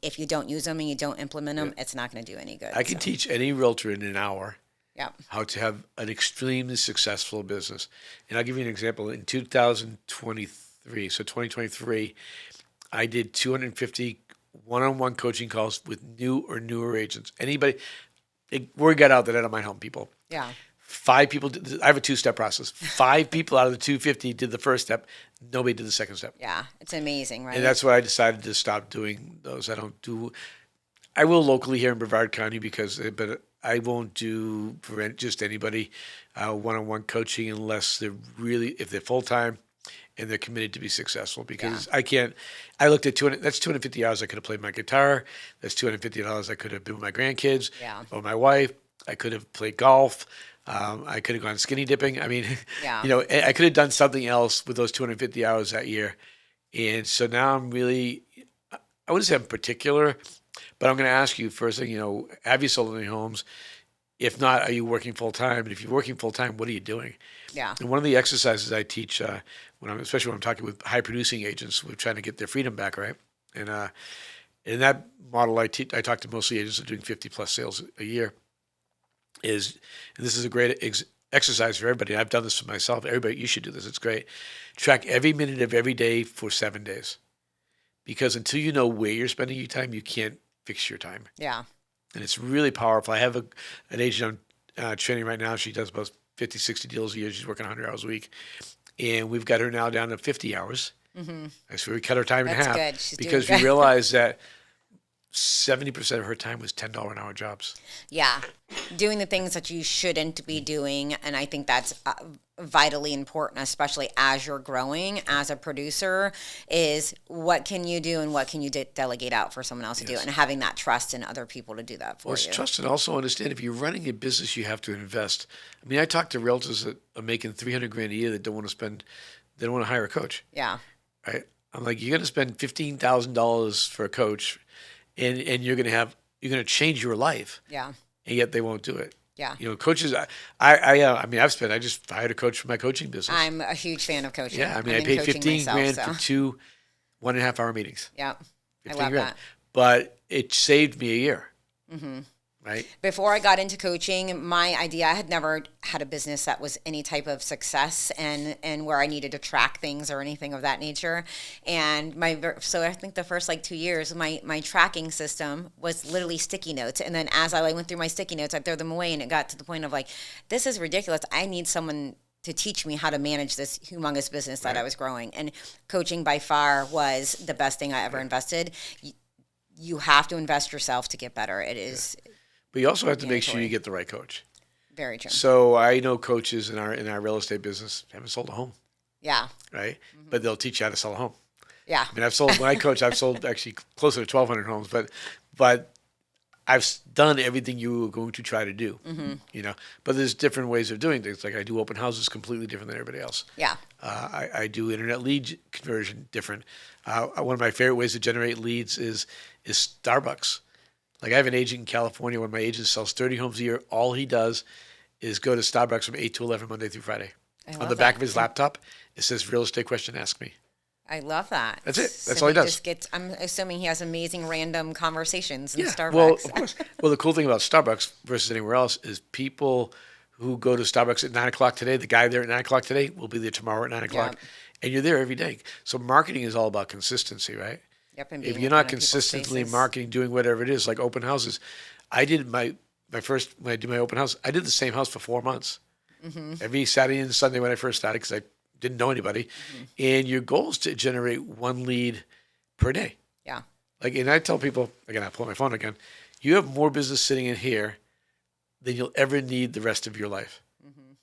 Speaker 2: If you don't use them and you don't implement them, it's not going to do any good.
Speaker 1: I can teach any realtor in an hour how to have an extremely successful business. And I'll give you an example. In 2023, so 2023, I did 250 one-on-one coaching calls with new or newer agents. Word got out that I don't mind helping people.
Speaker 2: Yeah.
Speaker 1: 5 people I have a 2-step process. 5 people out of the 250 did the first step. Nobody did the second step.
Speaker 2: Yeah, it's amazing, right?
Speaker 1: And that's why I decided to stop doing those. I will locally here in Brevard County but I won't do for just anybody one-on-one coaching unless if they're full-time and they're committed to be successful. Because I looked at that's 250 hours I could have played my guitar. That's $250 I could have been with my grandkids or my wife. I could have played golf. I could have gone skinny dipping. I mean, I could have done something else with those 250 hours that year. And so now I'm really, I wouldn't say I'm particular, but I'm going to ask you first thing, have you sold any homes? If not, are you working full time? And if you're working full time, what are you doing?
Speaker 2: Yeah.
Speaker 1: And one of the exercises I teach especially when I'm talking with high producing agents, we're trying to get their freedom back, right? And in that model, I talk to mostly agents that are doing 50 plus sales a year. And this is a great exercise for everybody. I've done this for myself. Everybody, you should do this. It's great. Track every minute of every day for 7 days, because until you know where you're spending your time, you can't fix your time.
Speaker 2: Yeah.
Speaker 1: And it's really powerful. I have an agent I'm training right now. She does about 50, 60 deals a year. She's working 100 hours a week. And we've got her now down to 50 hours. So we cut her time in half.
Speaker 2: Good. She's
Speaker 1: because
Speaker 2: doing
Speaker 1: we
Speaker 2: good.
Speaker 1: realized that 70% of her time was $10 an hour jobs.
Speaker 2: Yeah. Doing the things that you shouldn't be doing. And I think that's vitally important, especially as you're growing as a producer, is what can you do and what can you delegate out for someone else to do, and having that trust in other people to do that for
Speaker 1: Well, it's
Speaker 2: you.
Speaker 1: trust, and also understand if you're running a business, you have to invest. I mean, I talk to realtors that are making $300,000 a year that don't want to hire a coach,
Speaker 2: Yeah.
Speaker 1: right? I'm like, you're going to spend $15,000 for a coach, and you're going to change your life,
Speaker 2: Yeah.
Speaker 1: and yet they won't do it.
Speaker 2: Yeah.
Speaker 1: Coaches. I mean, I just hired a coach for my coaching business.
Speaker 2: I'm a huge fan of coaching.
Speaker 1: Yeah, I mean,
Speaker 2: I'm
Speaker 1: I
Speaker 2: in
Speaker 1: paid
Speaker 2: coaching
Speaker 1: $15,000
Speaker 2: myself,
Speaker 1: for two 1.5-hour meetings.
Speaker 2: Yeah. I
Speaker 1: 15
Speaker 2: love
Speaker 1: grand.
Speaker 2: that.
Speaker 1: But it saved me a year. Right?
Speaker 2: Before I got into coaching, my idea, I had never had a business that was any type of success and where I needed to track things or anything of that nature. And so I think the first 2 years, my tracking system was literally sticky notes. And then as I went through my sticky notes, I'd throw them away, and it got to the point of this is ridiculous. I need someone to teach me how to manage this humongous business that I was growing. And coaching by far was the best thing I ever invested. You have to invest yourself to get better. It is.
Speaker 1: But you also have to make sure you get the right coach.
Speaker 2: Very true.
Speaker 1: So I know coaches in our real estate business haven't sold a home,
Speaker 2: Yeah.
Speaker 1: right? But they'll teach you how to sell a home.
Speaker 2: Yeah.
Speaker 1: I mean, I've sold actually closer to 1,200 homes, but I've done everything you were going to try to do, But there's different ways of doing things. Like I do open houses completely different than everybody else.
Speaker 2: Yeah.
Speaker 1: I do internet lead conversion different. One of my favorite ways to generate leads is Starbucks. Like I have an agent in California. One of my agents sells 30 homes a year. All he does is go to Starbucks from 8 to 11 Monday through Friday. On the back of his laptop, it says real estate question, ask me.
Speaker 2: I love that.
Speaker 1: That's it. That's all he does.
Speaker 2: I'm assuming he has amazing random conversations in Starbucks.
Speaker 1: Well, of course. Well, the cool thing about Starbucks versus anywhere else is people who go to Starbucks at 9 o'clock today, the guy there at 9 o'clock today will be there tomorrow at 9 o'clock.
Speaker 2: Yep.
Speaker 1: And you're there every day. So marketing is all about consistency, right?
Speaker 2: Yep, and
Speaker 1: If
Speaker 2: being
Speaker 1: you're
Speaker 2: in
Speaker 1: not
Speaker 2: front of people's
Speaker 1: consistently
Speaker 2: faces.
Speaker 1: marketing, doing whatever it is, like open houses. I did my first, when I do my open house, I did the same house for 4 months. Every Saturday and Sunday when I first started, because I didn't know anybody. And your goal is to generate one lead per day.
Speaker 2: Yeah.
Speaker 1: And I tell people, again, I pull out my phone again, you have more business sitting in here than you'll ever need the rest of your life.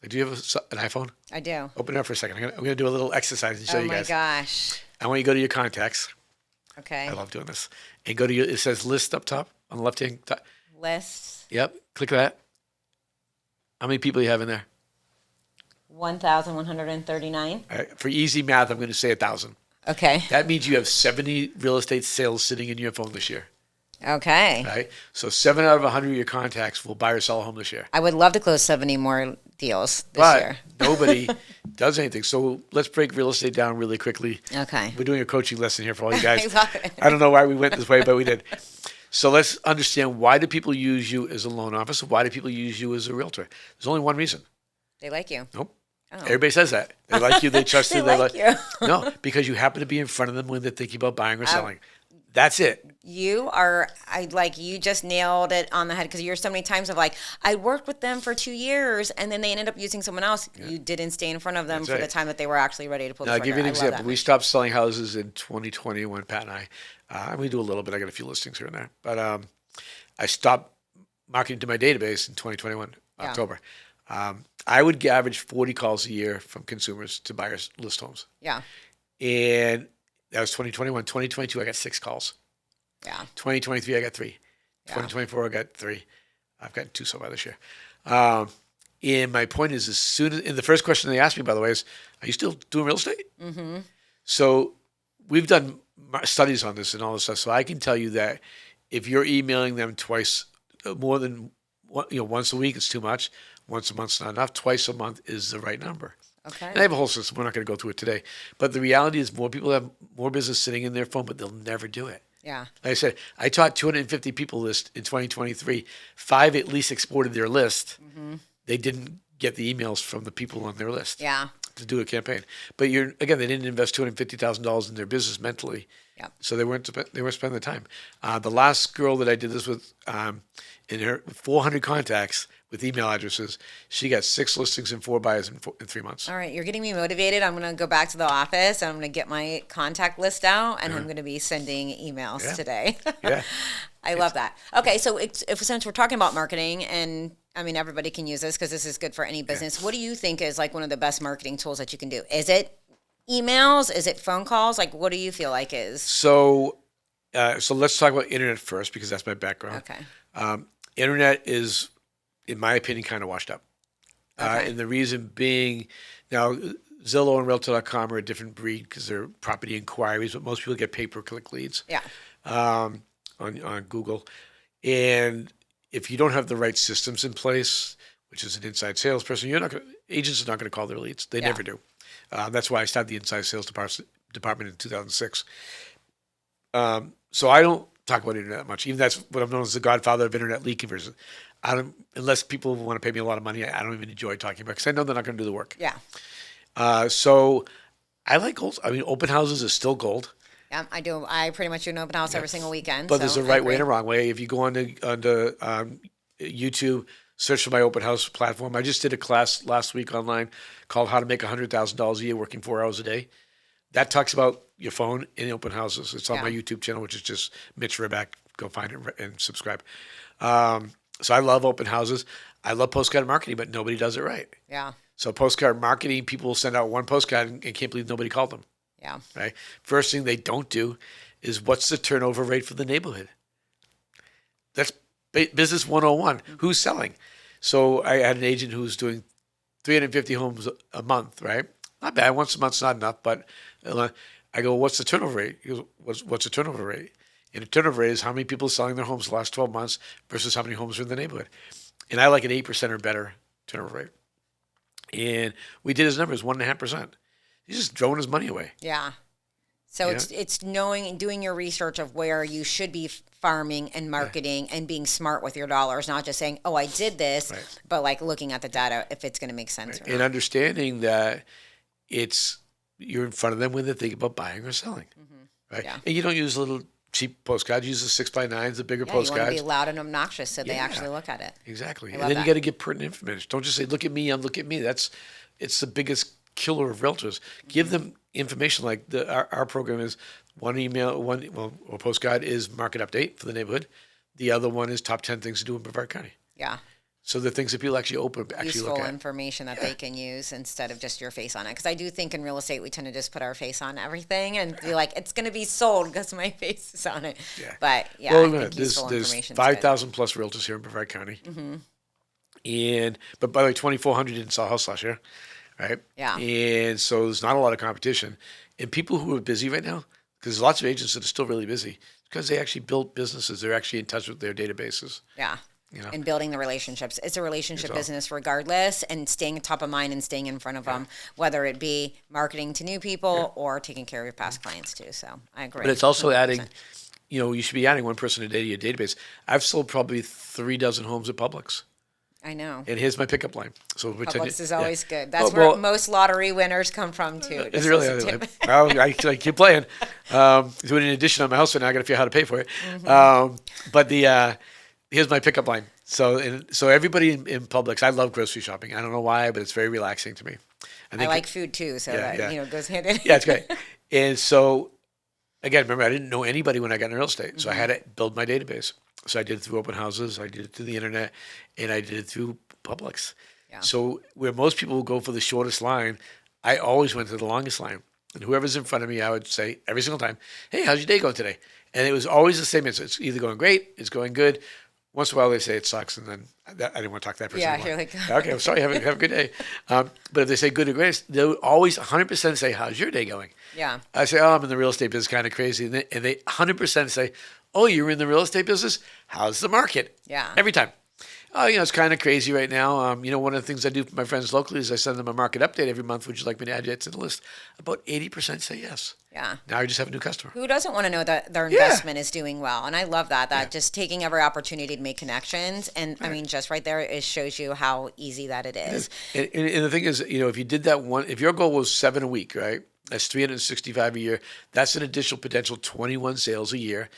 Speaker 1: Do you have an iPhone?
Speaker 2: I do.
Speaker 1: Open it up for a second. I'm gonna do a little exercise and show you guys.
Speaker 2: Oh my gosh.
Speaker 1: I want you to go to your contacts.
Speaker 2: Okay.
Speaker 1: I love doing this. And go to it says list up top on the left hand top.
Speaker 2: Lists.
Speaker 1: Yep. Click that. How many people you have in there?
Speaker 2: 1,139.
Speaker 1: All right. For easy math, I'm going to say 1,000.
Speaker 2: Okay.
Speaker 1: That means you have 70 real estate sales sitting in your phone this year.
Speaker 2: Okay.
Speaker 1: Right? So 7 out of 100 of your contacts will buy or sell a home this year.
Speaker 2: I would love to close 70 more deals this
Speaker 1: But
Speaker 2: year.
Speaker 1: nobody does anything. So let's break real estate down really quickly.
Speaker 2: Okay.
Speaker 1: We're doing a coaching lesson here for all you guys.
Speaker 2: I love it.
Speaker 1: I don't know why we went this way, but we did. So let's understand, why do people use you as a loan officer? Why do people use you as a realtor? There's only one reason.
Speaker 2: They like you.
Speaker 1: Nope.
Speaker 2: Oh.
Speaker 1: Everybody says that. They like you. They trust
Speaker 2: They
Speaker 1: you.
Speaker 2: like you.
Speaker 1: No, because you happen to be in front of them when they're thinking about buying or selling. That's it.
Speaker 2: You just nailed it on the head, because you're so many times of I worked with them for 2 years and then they ended up using someone else. Yeah. You didn't stay in front of them for the time that they were actually ready to pull the
Speaker 1: Now,
Speaker 2: trigger.
Speaker 1: I'll give you an
Speaker 2: I love
Speaker 1: example.
Speaker 2: that.
Speaker 1: We stopped selling houses in 2020 when Pat and I, we do a little bit. I got a few listings here and there. But I stopped marketing to my database in 2021, October. I would average 40 calls a year from consumers to buyers list homes.
Speaker 2: Yeah.
Speaker 1: And that was 2021. 2022, I got 6 calls.
Speaker 2: Yeah.
Speaker 1: 2023, I got 3.
Speaker 2: Yeah.
Speaker 1: 2024, I got 3. I've gotten 2 so far this year. And my point is, and the first question they asked me, by the way, is, are you still doing real estate? Mm-hmm. So we've done studies on this and all this stuff. So I can tell you that if you're emailing them twice, more than once a week, it's too much. Once a month's not enough. Twice a month is the right number.
Speaker 2: Okay.
Speaker 1: And I have a whole system. We're not going to go through it today. But the reality is more people have more business sitting in their phone, but they'll never do it.
Speaker 2: Yeah.
Speaker 1: Like I said, I taught 250 people list in 2023. 5 at least exported their list. Mm-hmm. They didn't get the emails from the people on their list.
Speaker 2: Yeah.
Speaker 1: To do a campaign. But they didn't invest $250,000 in their business mentally.
Speaker 2: Yep.
Speaker 1: So they weren't spending the time. The last girl that I did this with, in her 400 contacts with email addresses, she got 6 listings and 4 buyers in 3 months.
Speaker 2: All right, you're getting me motivated. I'm going to go back to the office and I'm going to get my contact list out and I'm going to be sending emails today.
Speaker 1: Yeah.
Speaker 2: I love that. Okay, so since we're talking about marketing, and I mean, everybody can use this because this is good for any business. What do you think is like one of the best marketing tools that you can do? Is it emails? Is it phone calls? Like, what do you feel like is?
Speaker 1: So let's talk about internet first because that's my background.
Speaker 2: Okay.
Speaker 1: Internet is, in my opinion, kind of washed up.
Speaker 2: Okay.
Speaker 1: And the reason being, now Zillow and Realtor.com are a different breed because they're property inquiries, but most people get pay-per-click leads.
Speaker 2: Yeah.
Speaker 1: On Google. And if you don't have the right systems in place, which is an inside salesperson, agents are not going to call their leads. They never do. That's why I started the inside sales department in 2006. So I don't talk about internet that much. Even that's what I'm known as the godfather of internet lead conversion. Unless people want to pay me a lot of money, I don't even enjoy talking about it because I know they're not going to do the work.
Speaker 2: Yeah.
Speaker 1: So I like gold. I mean, open houses is still gold.
Speaker 2: Yeah, I do. I pretty much do an open house every single weekend.
Speaker 1: But there's a right way and a wrong way. If you go onto YouTube, search for my open house platform. I just did a class last week online called How to Make $100,000 a Year Working 4 hours a day. That talks about your phone in open houses. It's on my YouTube channel, which is just Mitch Ribak. Go find it and subscribe. So I love open houses. I love postcard marketing, but nobody does it right.
Speaker 2: Yeah.
Speaker 1: So postcard marketing, people will send out one postcard and can't believe nobody called them.
Speaker 2: Yeah.
Speaker 1: Right. First thing they don't do is what's the turnover rate for the neighborhood? That's business 101. Who's selling? So I had an agent who was doing 350 homes a month, right? Not bad. Once a month's not enough, but I go, what's the turnover rate? He goes, what's the turnover rate? And the turnover rate is how many people are selling their homes the last 12 months versus how many homes are in the neighborhood. And I like an 8% or better turnover rate. And we did his numbers, 1.5%. He's just throwing his money away.
Speaker 2: Yeah. So it's knowing and doing your research of where you should be farming and marketing and being smart with your dollars, not just saying, oh, I did this, but like looking at the data if it's going to make sense. Or
Speaker 1: and
Speaker 2: not.
Speaker 1: Understanding that you're in front of them when they think about buying or selling. Right?
Speaker 2: Yeah.
Speaker 1: And you don't use little cheap postcards. Use the 6x9s, the bigger
Speaker 2: You
Speaker 1: postcards.
Speaker 2: want to be loud and obnoxious so they actually look at it.
Speaker 1: Exactly.
Speaker 2: I
Speaker 1: And
Speaker 2: love
Speaker 1: then
Speaker 2: that.
Speaker 1: you got to get pertinent information. Don't just say, look at me, look at me. It's the biggest killer of realtors. Give them information like our program is one email, or postcard is market update for the neighborhood. The other one is top 10 things to do in Brevard County.
Speaker 2: Yeah.
Speaker 1: So the things that people actually
Speaker 2: Useful
Speaker 1: look at.
Speaker 2: information that they can use instead of just your face on it. Because I do think in real estate we tend to just put our face on everything and be like, it's going to be sold because my face is on it.
Speaker 1: Yeah.
Speaker 2: But I think useful
Speaker 1: there's
Speaker 2: information.
Speaker 1: 5,000 plus realtors here in Brevard County. But by the way, 2,400 didn't sell a house last year, right?
Speaker 2: Yeah.
Speaker 1: And so there's not a lot of competition. And people who are busy right now, because there's lots of agents that are still really busy, because they actually built businesses. They're actually in touch with their databases.
Speaker 2: Yeah.
Speaker 1: You know?
Speaker 2: And building the relationships. It's a relationship business regardless, and staying top of mind and staying in front of them, whether it be marketing to new people or taking care of your past clients too. So I agree.
Speaker 1: But it's also
Speaker 2: 100%.
Speaker 1: adding, you should be adding one person a day to your database. I've sold probably 3 dozen homes at Publix.
Speaker 2: I know.
Speaker 1: And here's my pickup line. So
Speaker 2: Publix is always good. That's where most lottery winners come from too.
Speaker 1: It's really, I keep playing. Doing an addition on my house, and now I got to figure out how to pay for it. But here's my pickup line. So everybody in Publix, I love grocery shopping. I don't know why, but it's very relaxing to me.
Speaker 2: I like food too, so that goes hand in hand.
Speaker 1: Yeah, it's great. And so, again, remember, I didn't know anybody when I got in real estate, so I had to build my database. So I did it through open houses, I did it through the internet, and I did it through Publix.
Speaker 2: Yeah.
Speaker 1: So where most people will go for the shortest line, I always went to the longest line. And whoever's in front of me, I would say every single time, hey, how's your day going today? And it was always the same answer. It's either going great, it's going good. Once in a while they say it sucks, and then I didn't want to talk to that person anymore.
Speaker 2: You're like,
Speaker 1: okay, I'm sorry, have a good day. But if they say good or great, they'll always 100% say, how's your day going?
Speaker 2: Yeah.
Speaker 1: I say, I'm in the real estate business, kind of crazy. And they 100% say, oh, you're in the real estate business? How's the market?
Speaker 2: Yeah.
Speaker 1: Every time. Oh, it's kind of crazy right now. One of the things I do for my friends locally is I send them a market update every month. Would you like me to add you to the list? About 80% say yes.
Speaker 2: Yeah.
Speaker 1: Now I just have a new customer.
Speaker 2: Who doesn't want to know that their
Speaker 1: Yeah.
Speaker 2: investment is doing well? And I love that just taking every opportunity to make connections. And I mean, just right there, it shows you how easy that it is.
Speaker 1: And the thing is, if you did that if your goal was 7 a week, right? That's 365 a year. That's an additional potential 21 sales a year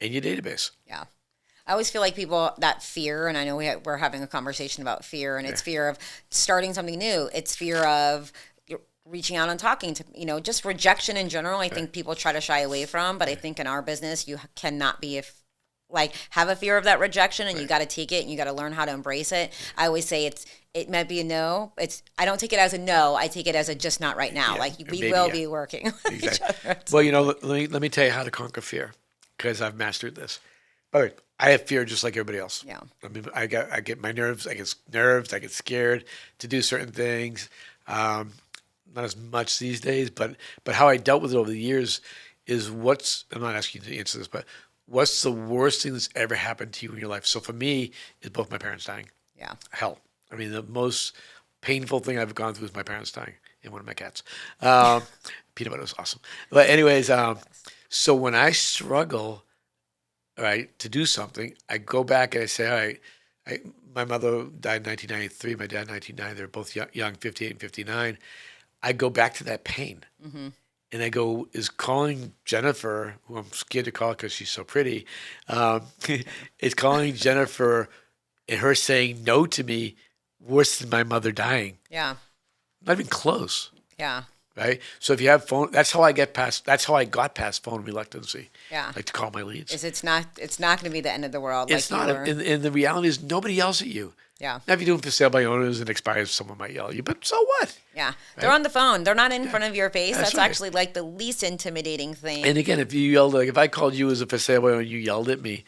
Speaker 1: in your database.
Speaker 2: Yeah. I always feel like people, that fear, and I know we're having a conversation about fear, and it's fear of starting something new. It's fear of reaching out and talking to, just rejection in general. I think people try to shy away from, but I think in our business, you cannot be have a fear of that rejection, and you got to take it and you got to learn how to embrace it. I always say it might be a no. I don't take it as a no. I take it as a just not right now. We will be working with each other.
Speaker 1: Well, let me tell you how to conquer fear, because I've mastered this. All right. I have fear just like everybody else.
Speaker 2: Yeah.
Speaker 1: I mean, I get my nerves. I get scared to do certain things. Not as much these days, but how I dealt with it over the years is I'm not asking you to answer this, but what's the worst thing that's ever happened to you in your life? So for me, it's both my parents dying.
Speaker 2: Yeah.
Speaker 1: Hell. I mean, the most painful thing I've gone through is my parents dying and one of my cats. Peanut butter was awesome. But anyways, so when I struggle, all right, to do something, I go back and I say, all right, my mother died in 1993, my dad in 1990. They're both young, 58 and 59. I go back to that pain. Mm-hmm. And I go, is calling Jennifer, who I'm scared to call because she's so pretty, is calling Jennifer and her saying no to me worse than my mother dying?
Speaker 2: Yeah.
Speaker 1: Not even close.
Speaker 2: Yeah.
Speaker 1: Right? So if you have phone, that's how I got past phone reluctancy.
Speaker 2: Yeah.
Speaker 1: Like to call my leads.
Speaker 2: It's not going to be the end of the world.
Speaker 1: It's not. And the reality is nobody yells at you.
Speaker 2: Yeah.
Speaker 1: Now, if you're doing for sale by owners and expires, someone might yell at you, but so what?
Speaker 2: Yeah. They're on the phone. They're not in front of your face.
Speaker 1: That's
Speaker 2: That's
Speaker 1: right.
Speaker 2: actually like the least intimidating thing.
Speaker 1: And again, if you yelled, if I called you as a for sale by owner and you yelled at me,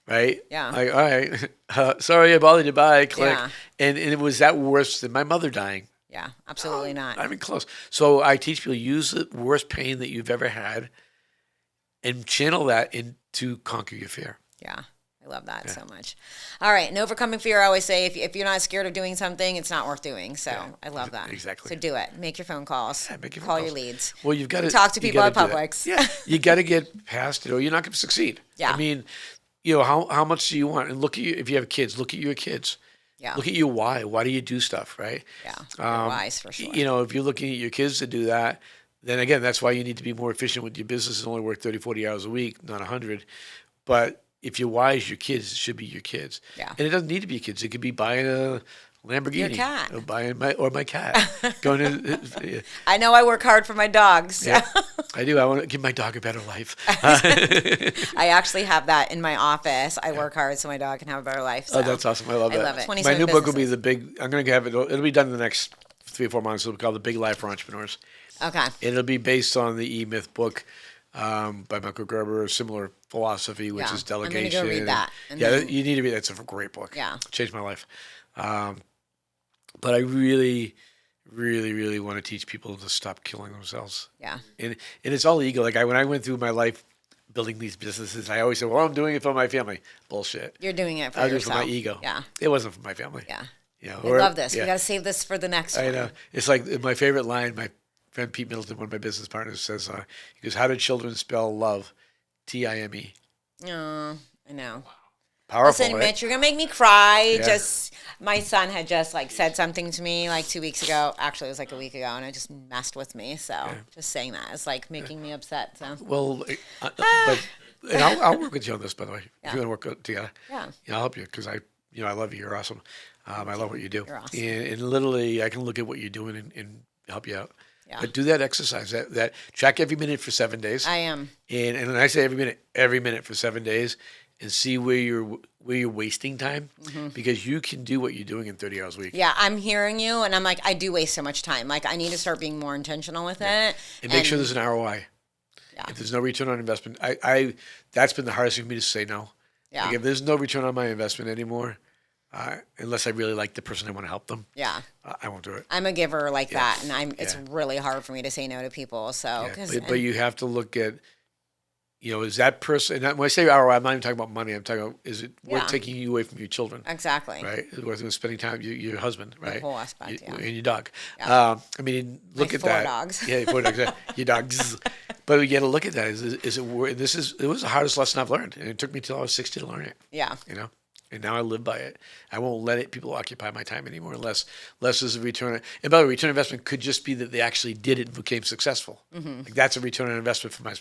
Speaker 1: right?
Speaker 2: Yeah.
Speaker 1: Like, all right, sorry I bothered you, bye, click.
Speaker 2: Yeah.
Speaker 1: And it was that worse than my mother dying.
Speaker 2: Yeah, absolutely not.
Speaker 1: Not even close. So I teach people, use the worst pain that you've ever had and channel that into conquer your fear.
Speaker 2: Yeah, I love that so much. All right, and overcoming fear, I always say, if you're not scared of doing something, it's not worth doing. So I love that.
Speaker 1: Exactly.
Speaker 2: So do it. Make your phone calls.
Speaker 1: Yeah, make your phone
Speaker 2: Call
Speaker 1: calls.
Speaker 2: your leads.
Speaker 1: Well, you've got to
Speaker 2: talk to people at Publix.
Speaker 1: Yeah, you got to get past it, or you're not going to succeed.
Speaker 2: Yeah.
Speaker 1: I mean, how much do you want? And look at if you have kids, look at your kids.
Speaker 2: Yeah.
Speaker 1: Look at your why. Why do you do stuff, right?
Speaker 2: Yeah. Wise for sure.
Speaker 1: If you're looking at your kids to do that, then again, that's why you need to be more efficient with your business and only work 30, 40 hours a week, not 100. But if your why is your kids, it should be your kids.
Speaker 2: Yeah.
Speaker 1: And it doesn't need to be your kids. It could be buying a Lamborghini.
Speaker 2: Your cat.
Speaker 1: Or buying my cat. Going to,
Speaker 2: I know I work hard for my dogs.
Speaker 1: yeah, I do. I want to give my dog a better life.
Speaker 2: I actually have that in my office. I work hard so my dog can have a better life. So.
Speaker 1: Oh, that's awesome. I love that.
Speaker 2: love it.
Speaker 1: My new book will be I'm going to have it'll be done in the next 3 or 4 months. It'll be called The Big Life for Entrepreneurs.
Speaker 2: Okay.
Speaker 1: It'll be based on the E-Myth book by Michael Gerber, a similar philosophy, which is delegation.
Speaker 2: I'm going to go read that.
Speaker 1: You need to read that. It's a great book.
Speaker 2: Yeah.
Speaker 1: It changed my life. But I really, really, really want to teach people to stop killing themselves.
Speaker 2: Yeah.
Speaker 1: And it's all ego. Like when I went through my life building these businesses, I always said, well, I'm doing it for my family. Bullshit.
Speaker 2: You're doing it for
Speaker 1: I was doing it
Speaker 2: yourself.
Speaker 1: for my ego.
Speaker 2: Yeah.
Speaker 1: It wasn't for my family.
Speaker 2: Yeah. I
Speaker 1: Or-
Speaker 2: love this.
Speaker 1: yeah.
Speaker 2: We got to save this for the next one.
Speaker 1: I know. It's like my favorite line, my friend Pete Middleton, one of my business partners, says, he goes, how do children spell love? T-I-M-E.
Speaker 2: Oh, I know.
Speaker 1: Powerful,
Speaker 2: Listen,
Speaker 1: right?
Speaker 2: Mitch, you're gonna make me cry.
Speaker 1: Yeah.
Speaker 2: Just my son had just said something to me 2 weeks ago. Actually, it was a week ago, and it just messed with me. So just saying that is making me upset. So
Speaker 1: Well, but and I'll work with you on this, by the way. If you want to work together,
Speaker 2: Yeah.
Speaker 1: I'll help you because I love you. You're awesome. I love what you do.
Speaker 2: You're awesome.
Speaker 1: And literally, I can look at what you're doing and help you out.
Speaker 2: Yeah.
Speaker 1: But do that exercise. That track every minute for 7 days.
Speaker 2: I am.
Speaker 1: And when I say every minute for 7 days, and see where you're wasting time, because you can do what you're doing in 30 hours a week.
Speaker 2: Yeah, I'm hearing you, and I'm I do waste so much time. I need to start being more intentional with it.
Speaker 1: And make sure there's an ROI.
Speaker 2: Yeah.
Speaker 1: If there's no return on investment, I that's been the hardest thing for me to say no.
Speaker 2: Yeah.
Speaker 1: Like if there's no return on my investment anymore, unless I really like the person I want to help them,
Speaker 2: Yeah.
Speaker 1: I won't do it.
Speaker 2: I'm a giver like that, and it's really hard for me to say no to people. So,
Speaker 1: Yeah. But you have to look at is that person, and when I say ROI, I'm not even talking about money. I'm talking about, is it worth
Speaker 2: Yeah.
Speaker 1: taking you away from your children?
Speaker 2: Exactly.
Speaker 1: Right? Is it worth spending time with your husband,
Speaker 2: The
Speaker 1: right?
Speaker 2: whole aspect, yeah.
Speaker 1: And your dog.
Speaker 2: Yeah.
Speaker 1: I mean, look
Speaker 2: My
Speaker 1: at
Speaker 2: 4
Speaker 1: that.
Speaker 2: dogs.
Speaker 1: Yeah, 4 dogs. Your dogs. But you got to look at that. Is it worth, it was the hardest lesson I've learned. And it took me till I was 60 to learn it.
Speaker 2: Yeah.
Speaker 1: And now I live by it. I won't let people occupy my time anymore unless is a return. And by the way, return on investment could just be that they actually did it and became successful. Like that's a return on investment for my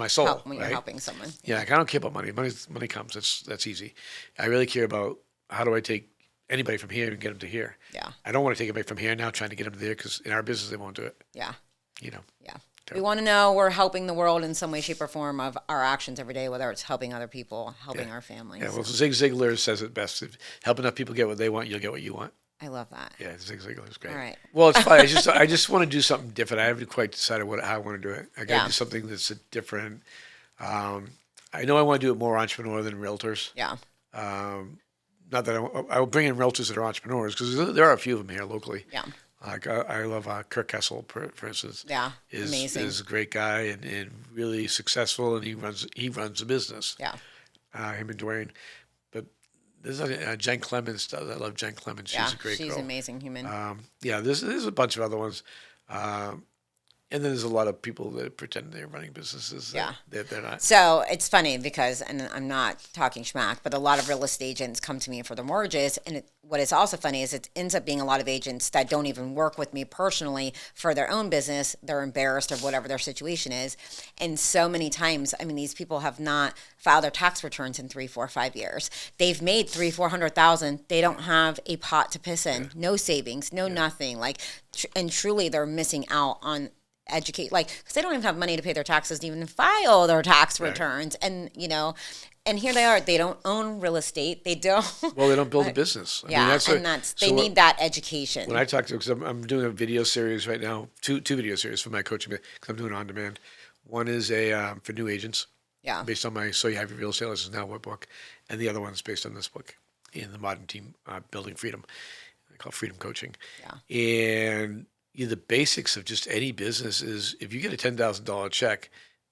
Speaker 1: soul.
Speaker 2: When
Speaker 1: right?
Speaker 2: you're helping someone.
Speaker 1: Yeah, like I don't care about money. Money comes. That's easy. I really care about how do I take anybody from here and get them to here.
Speaker 2: Yeah.
Speaker 1: I don't want to take anybody from here now trying to get them to there because in our business they won't do it.
Speaker 2: Yeah.
Speaker 1: Yeah.
Speaker 2: We want to know we're helping the world in some way, shape, or form of our actions every day, whether it's helping other people, helping our families.
Speaker 1: Yeah. Well, Zig Ziglar says it best: if help enough people get what they want, you'll get what you want.
Speaker 2: I love that.
Speaker 1: Yeah, Zig Ziglar is great.
Speaker 2: All right.
Speaker 1: Well, it's fine. I just want to do something different. I haven't quite decided how I want to do it. I got to do something that's different. I know I want to do it more entrepreneur than realtors.
Speaker 2: Yeah.
Speaker 1: Not that I will bring in realtors that are entrepreneurs because there are a few of them here locally.
Speaker 2: Yeah.
Speaker 1: Like I love Kirk Kessel, for instance.
Speaker 2: Yeah. Amazing.
Speaker 1: Is a great guy and really successful, and he runs a business.
Speaker 2: Yeah.
Speaker 1: Him and Dwayne. But there's Jen Clemens. I love Jen Clemens. She's a great girl.
Speaker 2: She's an amazing human.
Speaker 1: There's a bunch of other ones. And then there's a lot of people that pretend they're running businesses.
Speaker 2: Yeah.
Speaker 1: They're not.
Speaker 2: So it's funny because, and I'm not talking schmack, but a lot of real estate agents come to me for their mortgages. And what is also funny is it ends up being a lot of agents that don't even work with me personally for their own business. They're embarrassed of whatever their situation is. And so many times, I mean, these people have not filed their tax returns in 3, 4, 5 years. They've made $300,000-$400,000. They don't have a pot to piss in, no savings, no nothing. Like, and truly they're missing out on educate, like, because they don't even have money to pay their taxes to even file their tax returns. And and here they are, they don't own real estate, they don't
Speaker 1: They don't build a business. I mean,
Speaker 2: they need that education.
Speaker 1: When I talk to, because I'm doing a video series right now, two video series for my coaching, because I'm doing on demand. One is for new agents, based on my So You Have Your Real Estate License Now book, and the other one is based on this book, in the Modern Team Building Freedom. I call it Freedom Coaching. And the basics of just any business is if you get a $10,000 check,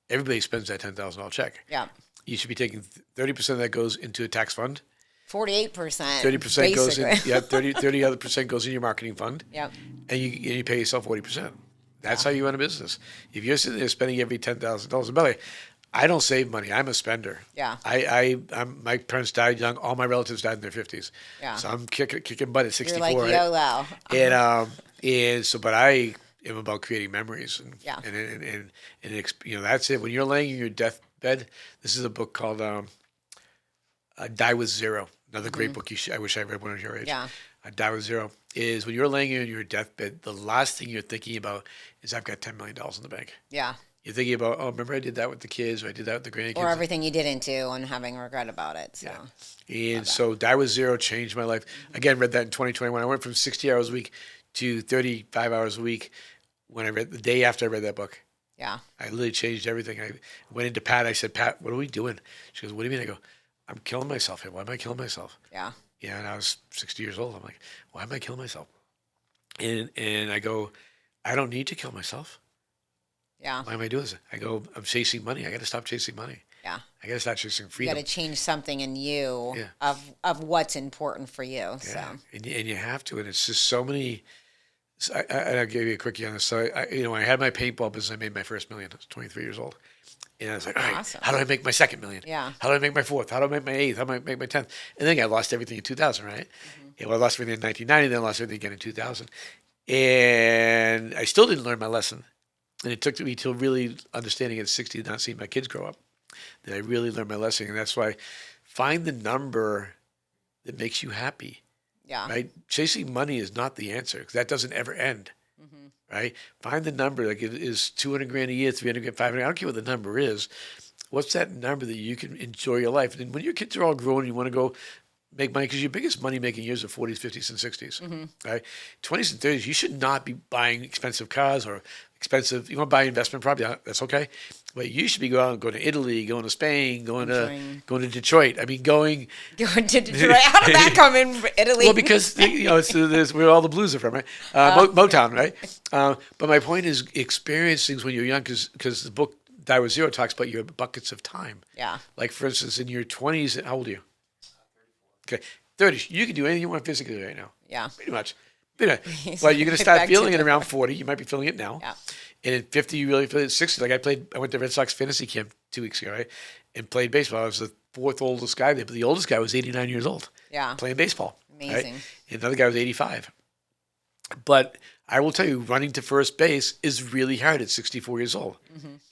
Speaker 1: everybody spends that $10,000 check.
Speaker 2: Yeah.
Speaker 1: You should be taking 30% of that goes into a tax fund.
Speaker 2: 48%.
Speaker 1: 30% goes in. Yeah, 30 other percent goes in your marketing fund.
Speaker 2: Yep.
Speaker 1: And you pay yourself 40%. That's how you run a business. If you're sitting there spending every $10,000, and by the way, I don't save money. I'm a spender.
Speaker 2: Yeah.
Speaker 1: My parents died young. All my relatives died in their 50s.
Speaker 2: Yeah.
Speaker 1: So I'm kicking butt at 64.
Speaker 2: You're like YOLO.
Speaker 1: And so, but I am about creating memories. And that's it. When you're laying in your deathbed, this is a book called Die with Zero. Another great book. I wish I read one of your age.
Speaker 2: Yeah.
Speaker 1: Die with Zero is when you're laying in your deathbed, the last thing you're thinking about is I've got $10 million in the bank.
Speaker 2: Yeah.
Speaker 1: You're thinking about, remember I did that with the kids, or I did that with the grandkids.
Speaker 2: Or everything you didn't do and having regret about it. So.
Speaker 1: Yeah. And so Die with Zero changed my life. Again, read that in 2021. I went from 60 hours a week to 35 hours a week when I read the day after I read that book.
Speaker 2: Yeah.
Speaker 1: I literally changed everything. I went into Pat. I said, Pat, what are we doing? She goes, what do you mean? I go, I'm killing myself here. Why am I killing myself?
Speaker 2: Yeah.
Speaker 1: Yeah. And I was 60 years old. I'm like, why am I killing myself? And I go, I don't need to kill myself.
Speaker 2: Yeah.
Speaker 1: Why am I doing this? I go, I'm chasing money. I got to stop chasing money.
Speaker 2: Yeah.
Speaker 1: I got to start chasing freedom.
Speaker 2: You got to change something in you of what's important for you.
Speaker 1: Yeah.
Speaker 2: So.
Speaker 1: And you have to. And it's just so many. I'll give you a quickie on this. So I had my paintball business. I made my first $1 million. I was 23 years old. And I was like, all right,
Speaker 2: awesome.
Speaker 1: How do I make my second $1 million?
Speaker 2: Yeah.
Speaker 1: How do I make my fourth? How do I make my eighth? How do I make my 10th? And then I lost everything in 2000, right? Mm-hmm. Yeah, well, I lost everything in 1990, then I lost everything again in 2000. And I still didn't learn my lesson. And it took me till really understanding at 60, not seeing my kids grow up, that I really learned my lesson. And that's why find the number that makes you happy.
Speaker 2: Yeah.
Speaker 1: Right? Chasing money is not the answer because that doesn't ever end. Mm-hmm. Right? Find the number, like it is $200,000 a year, $300,000, $500,000. I don't care what the number is. What's that number that you can enjoy your life? And when your kids are all grown, you want to go make money because your biggest money making years are 40s, 50s, and 60s. Mm-hmm. Right? 20s and 30s, you should not be buying expensive cars or expensive. You want to buy investment property, that's okay. But you should be going to Italy, going to Spain, going to Detroit. I mean, going
Speaker 2: to Detroit. How did that come in Italy?
Speaker 1: Well, because it's where all the blues are from, right? Motown, right? But my point is experience things when you're young, because the book Die with Zero talks about your buckets of time.
Speaker 2: Yeah.
Speaker 1: Like, for instance, in your 20s, how old are you? Okay, 30s. You can do anything you want physically right now.
Speaker 2: Yeah.
Speaker 1: Pretty much. But you're going to start
Speaker 2: Back
Speaker 1: feeling
Speaker 2: to
Speaker 1: it around 40. You might be feeling it now.
Speaker 2: Yeah.
Speaker 1: And at 50, you really feel it. 60, like I went to Red Sox fantasy camp 2 weeks ago, right? And played baseball. I was the fourth oldest guy there, but the oldest guy was 89 years old.
Speaker 2: Yeah.
Speaker 1: Playing baseball.
Speaker 2: Amazing.
Speaker 1: Right? And another guy was 85. But I will tell you, running to first base is really hard at 64 years old.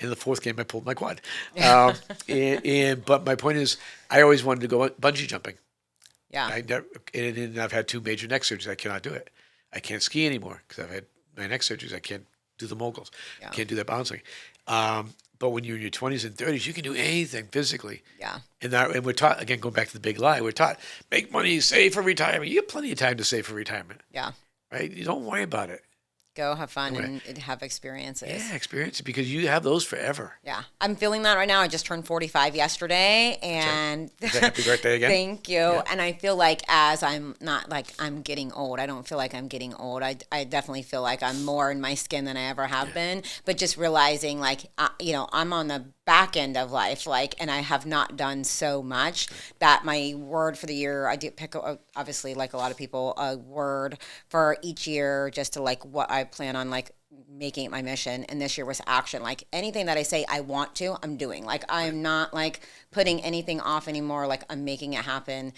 Speaker 1: In the fourth game, I pulled my quad. But my point is, I always wanted to go bungee jumping.
Speaker 2: Yeah.
Speaker 1: And I've had 2 major neck surgeries. I cannot do it. I can't ski anymore because I've had my neck surgeries. I can't do the moguls.
Speaker 2: Yeah.
Speaker 1: Can't do that bouncing. But when you're in your 20s and 30s, you can do anything physically.
Speaker 2: Yeah.
Speaker 1: And we're taught, again, going back to the big lie, we're taught, make money, save for retirement. You have plenty of time to save for retirement.
Speaker 2: Yeah.
Speaker 1: Right? You don't worry about it.
Speaker 2: Go have fun and have experiences.
Speaker 1: Yeah, experience, because you have those forever.
Speaker 2: Yeah. I'm feeling that right now. I just turned 45 yesterday, and
Speaker 1: Happy birthday again.
Speaker 2: Thank you. Yeah. And I feel like as I'm not like I'm getting old, I don't feel like I'm getting old. I definitely feel like I'm more in my skin than I ever have been, but just realizing like, I'm on the back end of life, like, and I have not done so much that my word for the year, I do pick, obviously, like a lot of people, a word for each year just to like what I plan on like making it my mission. And this year was action. Like anything that I say I want to, I'm doing. Like I'm not like putting anything off anymore. Like I'm making it happen.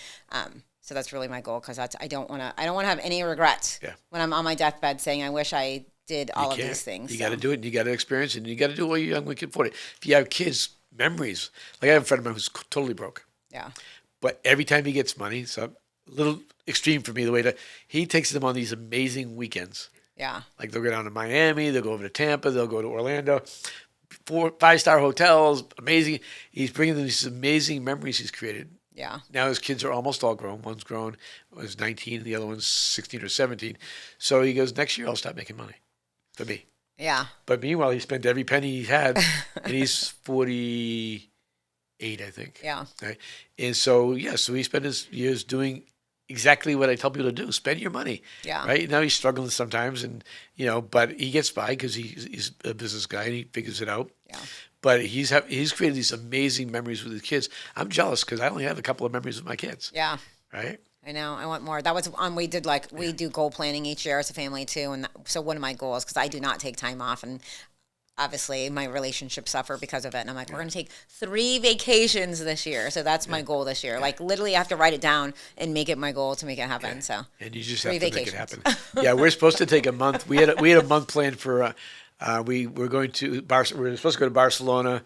Speaker 2: So that's really my goal, because I don't want to have any regrets when I'm on my deathbed saying I wish I did all of these things.
Speaker 1: You got to do it, and you got to experience it, and you got to do it while you're young. We can afford it. If you have kids, memories. Like I have a friend of mine who's totally broke.
Speaker 2: Yeah.
Speaker 1: But every time he gets money, so a little extreme for me, the way that he takes them on these amazing weekends.
Speaker 2: Yeah.
Speaker 1: Like they'll go down to Miami, they'll go over to Tampa, they'll go to Orlando, 4-5-star hotels, amazing. He's bringing them these amazing memories he's created.
Speaker 2: Yeah.
Speaker 1: Now his kids are almost all grown. One's grown, was 19, the other one's 16 or 17. So he goes, next year I'll stop making money for me.
Speaker 2: Yeah.
Speaker 1: But meanwhile, he spent every penny he had, and he's 48, I think.
Speaker 2: Yeah.
Speaker 1: Right? And so, so he spent his years doing exactly what I tell people to do. Spend your money.
Speaker 2: Yeah.
Speaker 1: Right? Now he's struggling sometimes, and, but he gets by because he's a business guy, and he figures it out.
Speaker 2: Yeah.
Speaker 1: But he's created these amazing memories with his kids. I'm jealous because I only have a couple of memories with my kids.
Speaker 2: Yeah.
Speaker 1: Right?
Speaker 2: I know. I want more. That was we did we do goal planning each year as a family too, and so one of my goals, because I do not take time off, and obviously my relationships suffer because of it, and I'm like, we're going to take 3 vacations this year, so that's my goal this year. Like literally, I have to write it down and make it my goal to make it happen. So
Speaker 1: and you just
Speaker 2: 3
Speaker 1: have to
Speaker 2: vacations.
Speaker 1: make it happen. Yeah, we're supposed to take a month. We had a month planned for. We were going to we were supposed to go to Barcelona,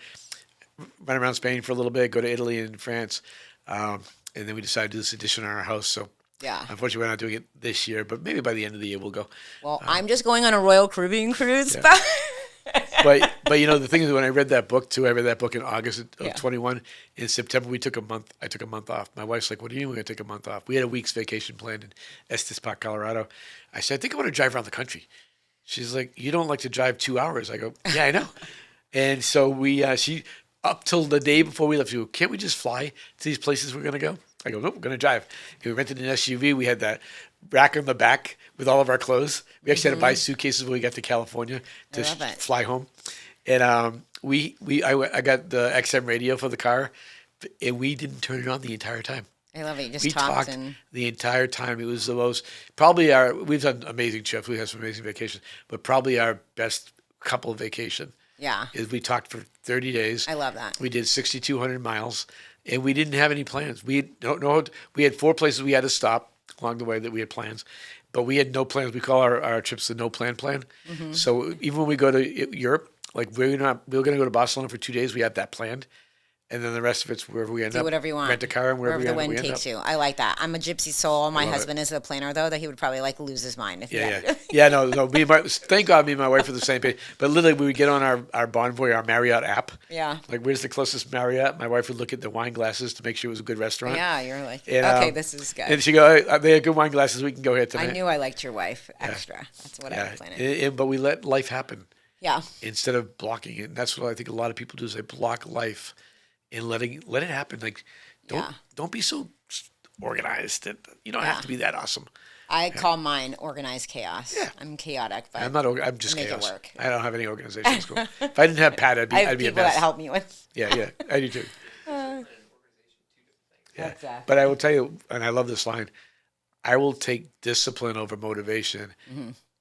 Speaker 1: run around Spain for a little bit, go to Italy and France. And then we decided to do this addition on our house. So unfortunately, we're not doing it this year, but maybe by the end of the year we'll go.
Speaker 2: Well, I'm just going on a Royal Caribbean cruise.
Speaker 1: Yeah. but the thing is, when I read that book too, I read that book in August of 21. In September, we took a month. I took a month off. My wife's like, "What do you mean we're going to take a month off?" We had a week's vacation planned in Estes Park, Colorado. I said, "I think I want to drive around the country." She's like, "You don't like to drive 2 hours." I go, "Yeah, I know." And so she up till the day before we left, she goes, "Can't we just fly to these places we're going to go?" I go, "Nope, we're going to drive." And we rented an SUV. We had that rack on the back with all of our clothes. We actually had to buy suitcases when we got to California to fly home. And I got the XM radio for the car, and we didn't turn it on the entire time.
Speaker 2: I love it. You just
Speaker 1: we
Speaker 2: talked
Speaker 1: the entire time. It was the most, we've done amazing trips. We had some amazing vacations, but probably our best couple of vacation.
Speaker 2: Yeah.
Speaker 1: Is we talked for 30 days.
Speaker 2: I love that.
Speaker 1: We did 6,200 miles, and we didn't have any plans. We had 4 places we had to stop along the way that we had plans, but we had no plans. We call our trips the no plan plan. Mm-hmm. So even when we go to Europe, like we were going to go to Barcelona for 2 days, we had that planned. And then the rest of it's wherever we end up.
Speaker 2: Do whatever you want.
Speaker 1: Rent a car and wherever
Speaker 2: the wind takes you. I like that. I'm a gypsy soul. My husband is a planner, though, that he would probably lose his mind if he had.
Speaker 1: No. Thank God me and my wife are the same page. But literally, we would get on our Bonvoy, our Marriott app.
Speaker 2: Yeah.
Speaker 1: Like, where's the closest Marriott? My wife would look at the wine glasses to make sure it was a good restaurant.
Speaker 2: Yeah, you're like, okay, this is good.
Speaker 1: And she'd go, they have good wine glasses. We can go here tonight.
Speaker 2: I knew I liked your wife extra. That's what I was planning.
Speaker 1: But we let life happen.
Speaker 2: Yeah.
Speaker 1: Instead of blocking it. And that's what I think a lot of people do is they block life. And let it happen. Like, don't be so organized. You don't have to be that awesome.
Speaker 2: I call mine organized chaos.
Speaker 1: Yeah.
Speaker 2: I'm chaotic, but
Speaker 1: I'm just
Speaker 2: I make
Speaker 1: chaos.
Speaker 2: it work.
Speaker 1: I don't have any organization in school. If I didn't have Pat,
Speaker 2: I have
Speaker 1: I'd be a
Speaker 2: people
Speaker 1: mess.
Speaker 2: that help me with.
Speaker 1: Yeah, I do too. Yeah.
Speaker 2: Exactly.
Speaker 1: But I will tell you, and I love this line, I will take discipline over motivation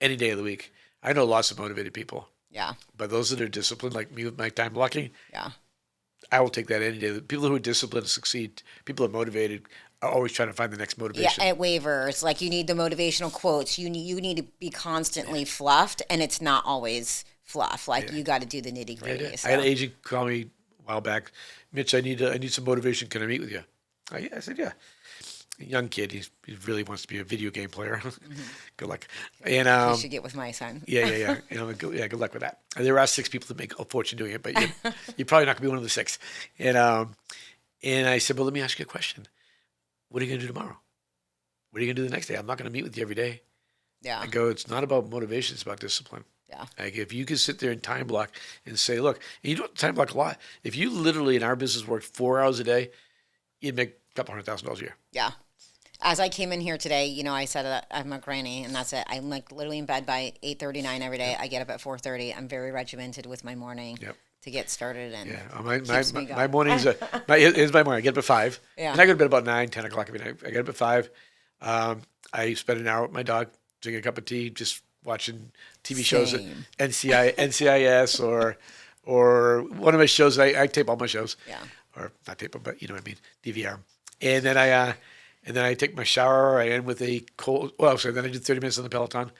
Speaker 1: any day of the week. I know lots of motivated people,
Speaker 2: Yeah.
Speaker 1: but those that are disciplined, like me with my time blocking,
Speaker 2: Yeah.
Speaker 1: I will take that any day. People who are disciplined succeed. People who are motivated are always trying to find the next
Speaker 2: Yeah,
Speaker 1: motivation.
Speaker 2: it wavers. Like you need the motivational quotes. You need to be constantly fluffed, and it's not always fluff. Like you got to do the nitty gritty.
Speaker 1: I had an agent call me a while back. Mitch, I need some motivation. Can I meet with you? I said, yeah. A young kid. He really wants to be a video game player. Good luck. And
Speaker 2: You should get with my son.
Speaker 1: yeah. Good luck with that. And there are 6 people that make a fortune doing it, but you're probably not gonna be one of the 6. And I said, well, let me ask you a question. What are you gonna do tomorrow? What are you gonna do the next day? I'm not gonna meet with you every day.
Speaker 2: Yeah.
Speaker 1: I go, it's not about motivation, it's about discipline.
Speaker 2: Yeah.
Speaker 1: Like if you can sit there and time block and say, look, and you don't time block a lot. If you literally in our business worked 4 hours a day, you'd make a couple $100,000 a year.
Speaker 2: Yeah. As I came in here today, I said that I'm a granny, and that's it. I'm like literally in bed by 8:39 every day. I get up at 4:30. I'm very regimented with my morning to get started, and
Speaker 1: My mornings here's my morning. I get up at 5,
Speaker 2: Yeah.
Speaker 1: and I go to bed about 9, 10 o'clock every night. I get up at 5. I spend an hour with my dog, drinking a cup of tea, just watching TV shows, at
Speaker 2: Same.
Speaker 1: NCIS, or one of my shows. I tape all my shows,
Speaker 2: Yeah.
Speaker 1: or not tape them, but you know what I mean, DVR. And then I take my shower. I end with a cold. Well, sorry. Then I do 30 minutes on the Peloton,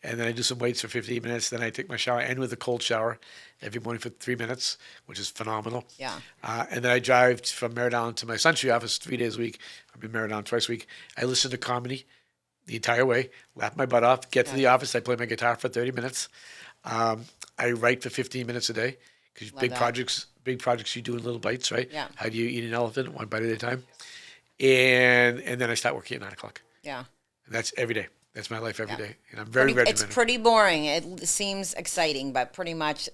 Speaker 1: and then I do some weights for 15 minutes. Then I take my shower. I end with a cold shower every morning for 3 minutes, which is phenomenal.
Speaker 2: Yeah.
Speaker 1: And then I drive from Merritt Island to my Suntree office 3 days a week. I'm in Merritt Island twice a week. I listen to comedy the entire way, laugh my butt off. Get to the office. I play my guitar for 30 minutes. I write for 15 minutes a day because big projects you do in little bites, right?
Speaker 2: Yeah.
Speaker 1: How do you eat an elephant? One bite at a time. And then I start working at 9 o'clock.
Speaker 2: Yeah.
Speaker 1: And that's every day. That's my life every day. And I'm very regimented.
Speaker 2: It's pretty boring. It seems exciting, but pretty much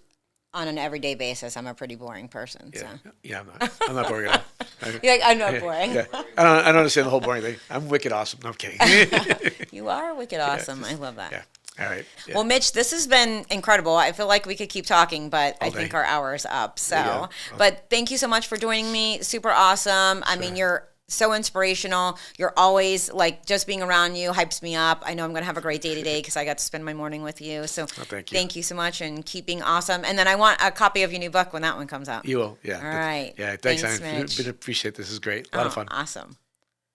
Speaker 2: on an everyday basis, I'm a pretty boring person.
Speaker 1: Yeah,
Speaker 2: So.
Speaker 1: yeah, I'm not boring at all.
Speaker 2: You're like, I'm not boring.
Speaker 1: Yeah. I don't understand the whole boring thing. I'm wicked awesome. No, I'm kidding.
Speaker 2: You are wicked awesome. I love that.
Speaker 1: Yeah. All right. Yeah.
Speaker 2: Well, Mitch, this has been incredible. I feel like we could keep talking, but I think
Speaker 1: day.
Speaker 2: our hour's up. So,
Speaker 1: Yeah.
Speaker 2: but thank you so much for joining me. Super awesome. I mean, you're so inspirational. You're always like just being around you hypes me up. I know I'm going to have a great day today because I got to spend my morning with you. So
Speaker 1: thank you
Speaker 2: so much and keep being awesome. And then I want a copy of your new book when that one comes out.
Speaker 1: You will. Yeah.
Speaker 2: All right.
Speaker 1: Yeah. Thanks,
Speaker 2: Thanks,
Speaker 1: Anne.
Speaker 2: Mitch.
Speaker 1: Appreciate this. This is great. A lot of fun.
Speaker 2: Awesome.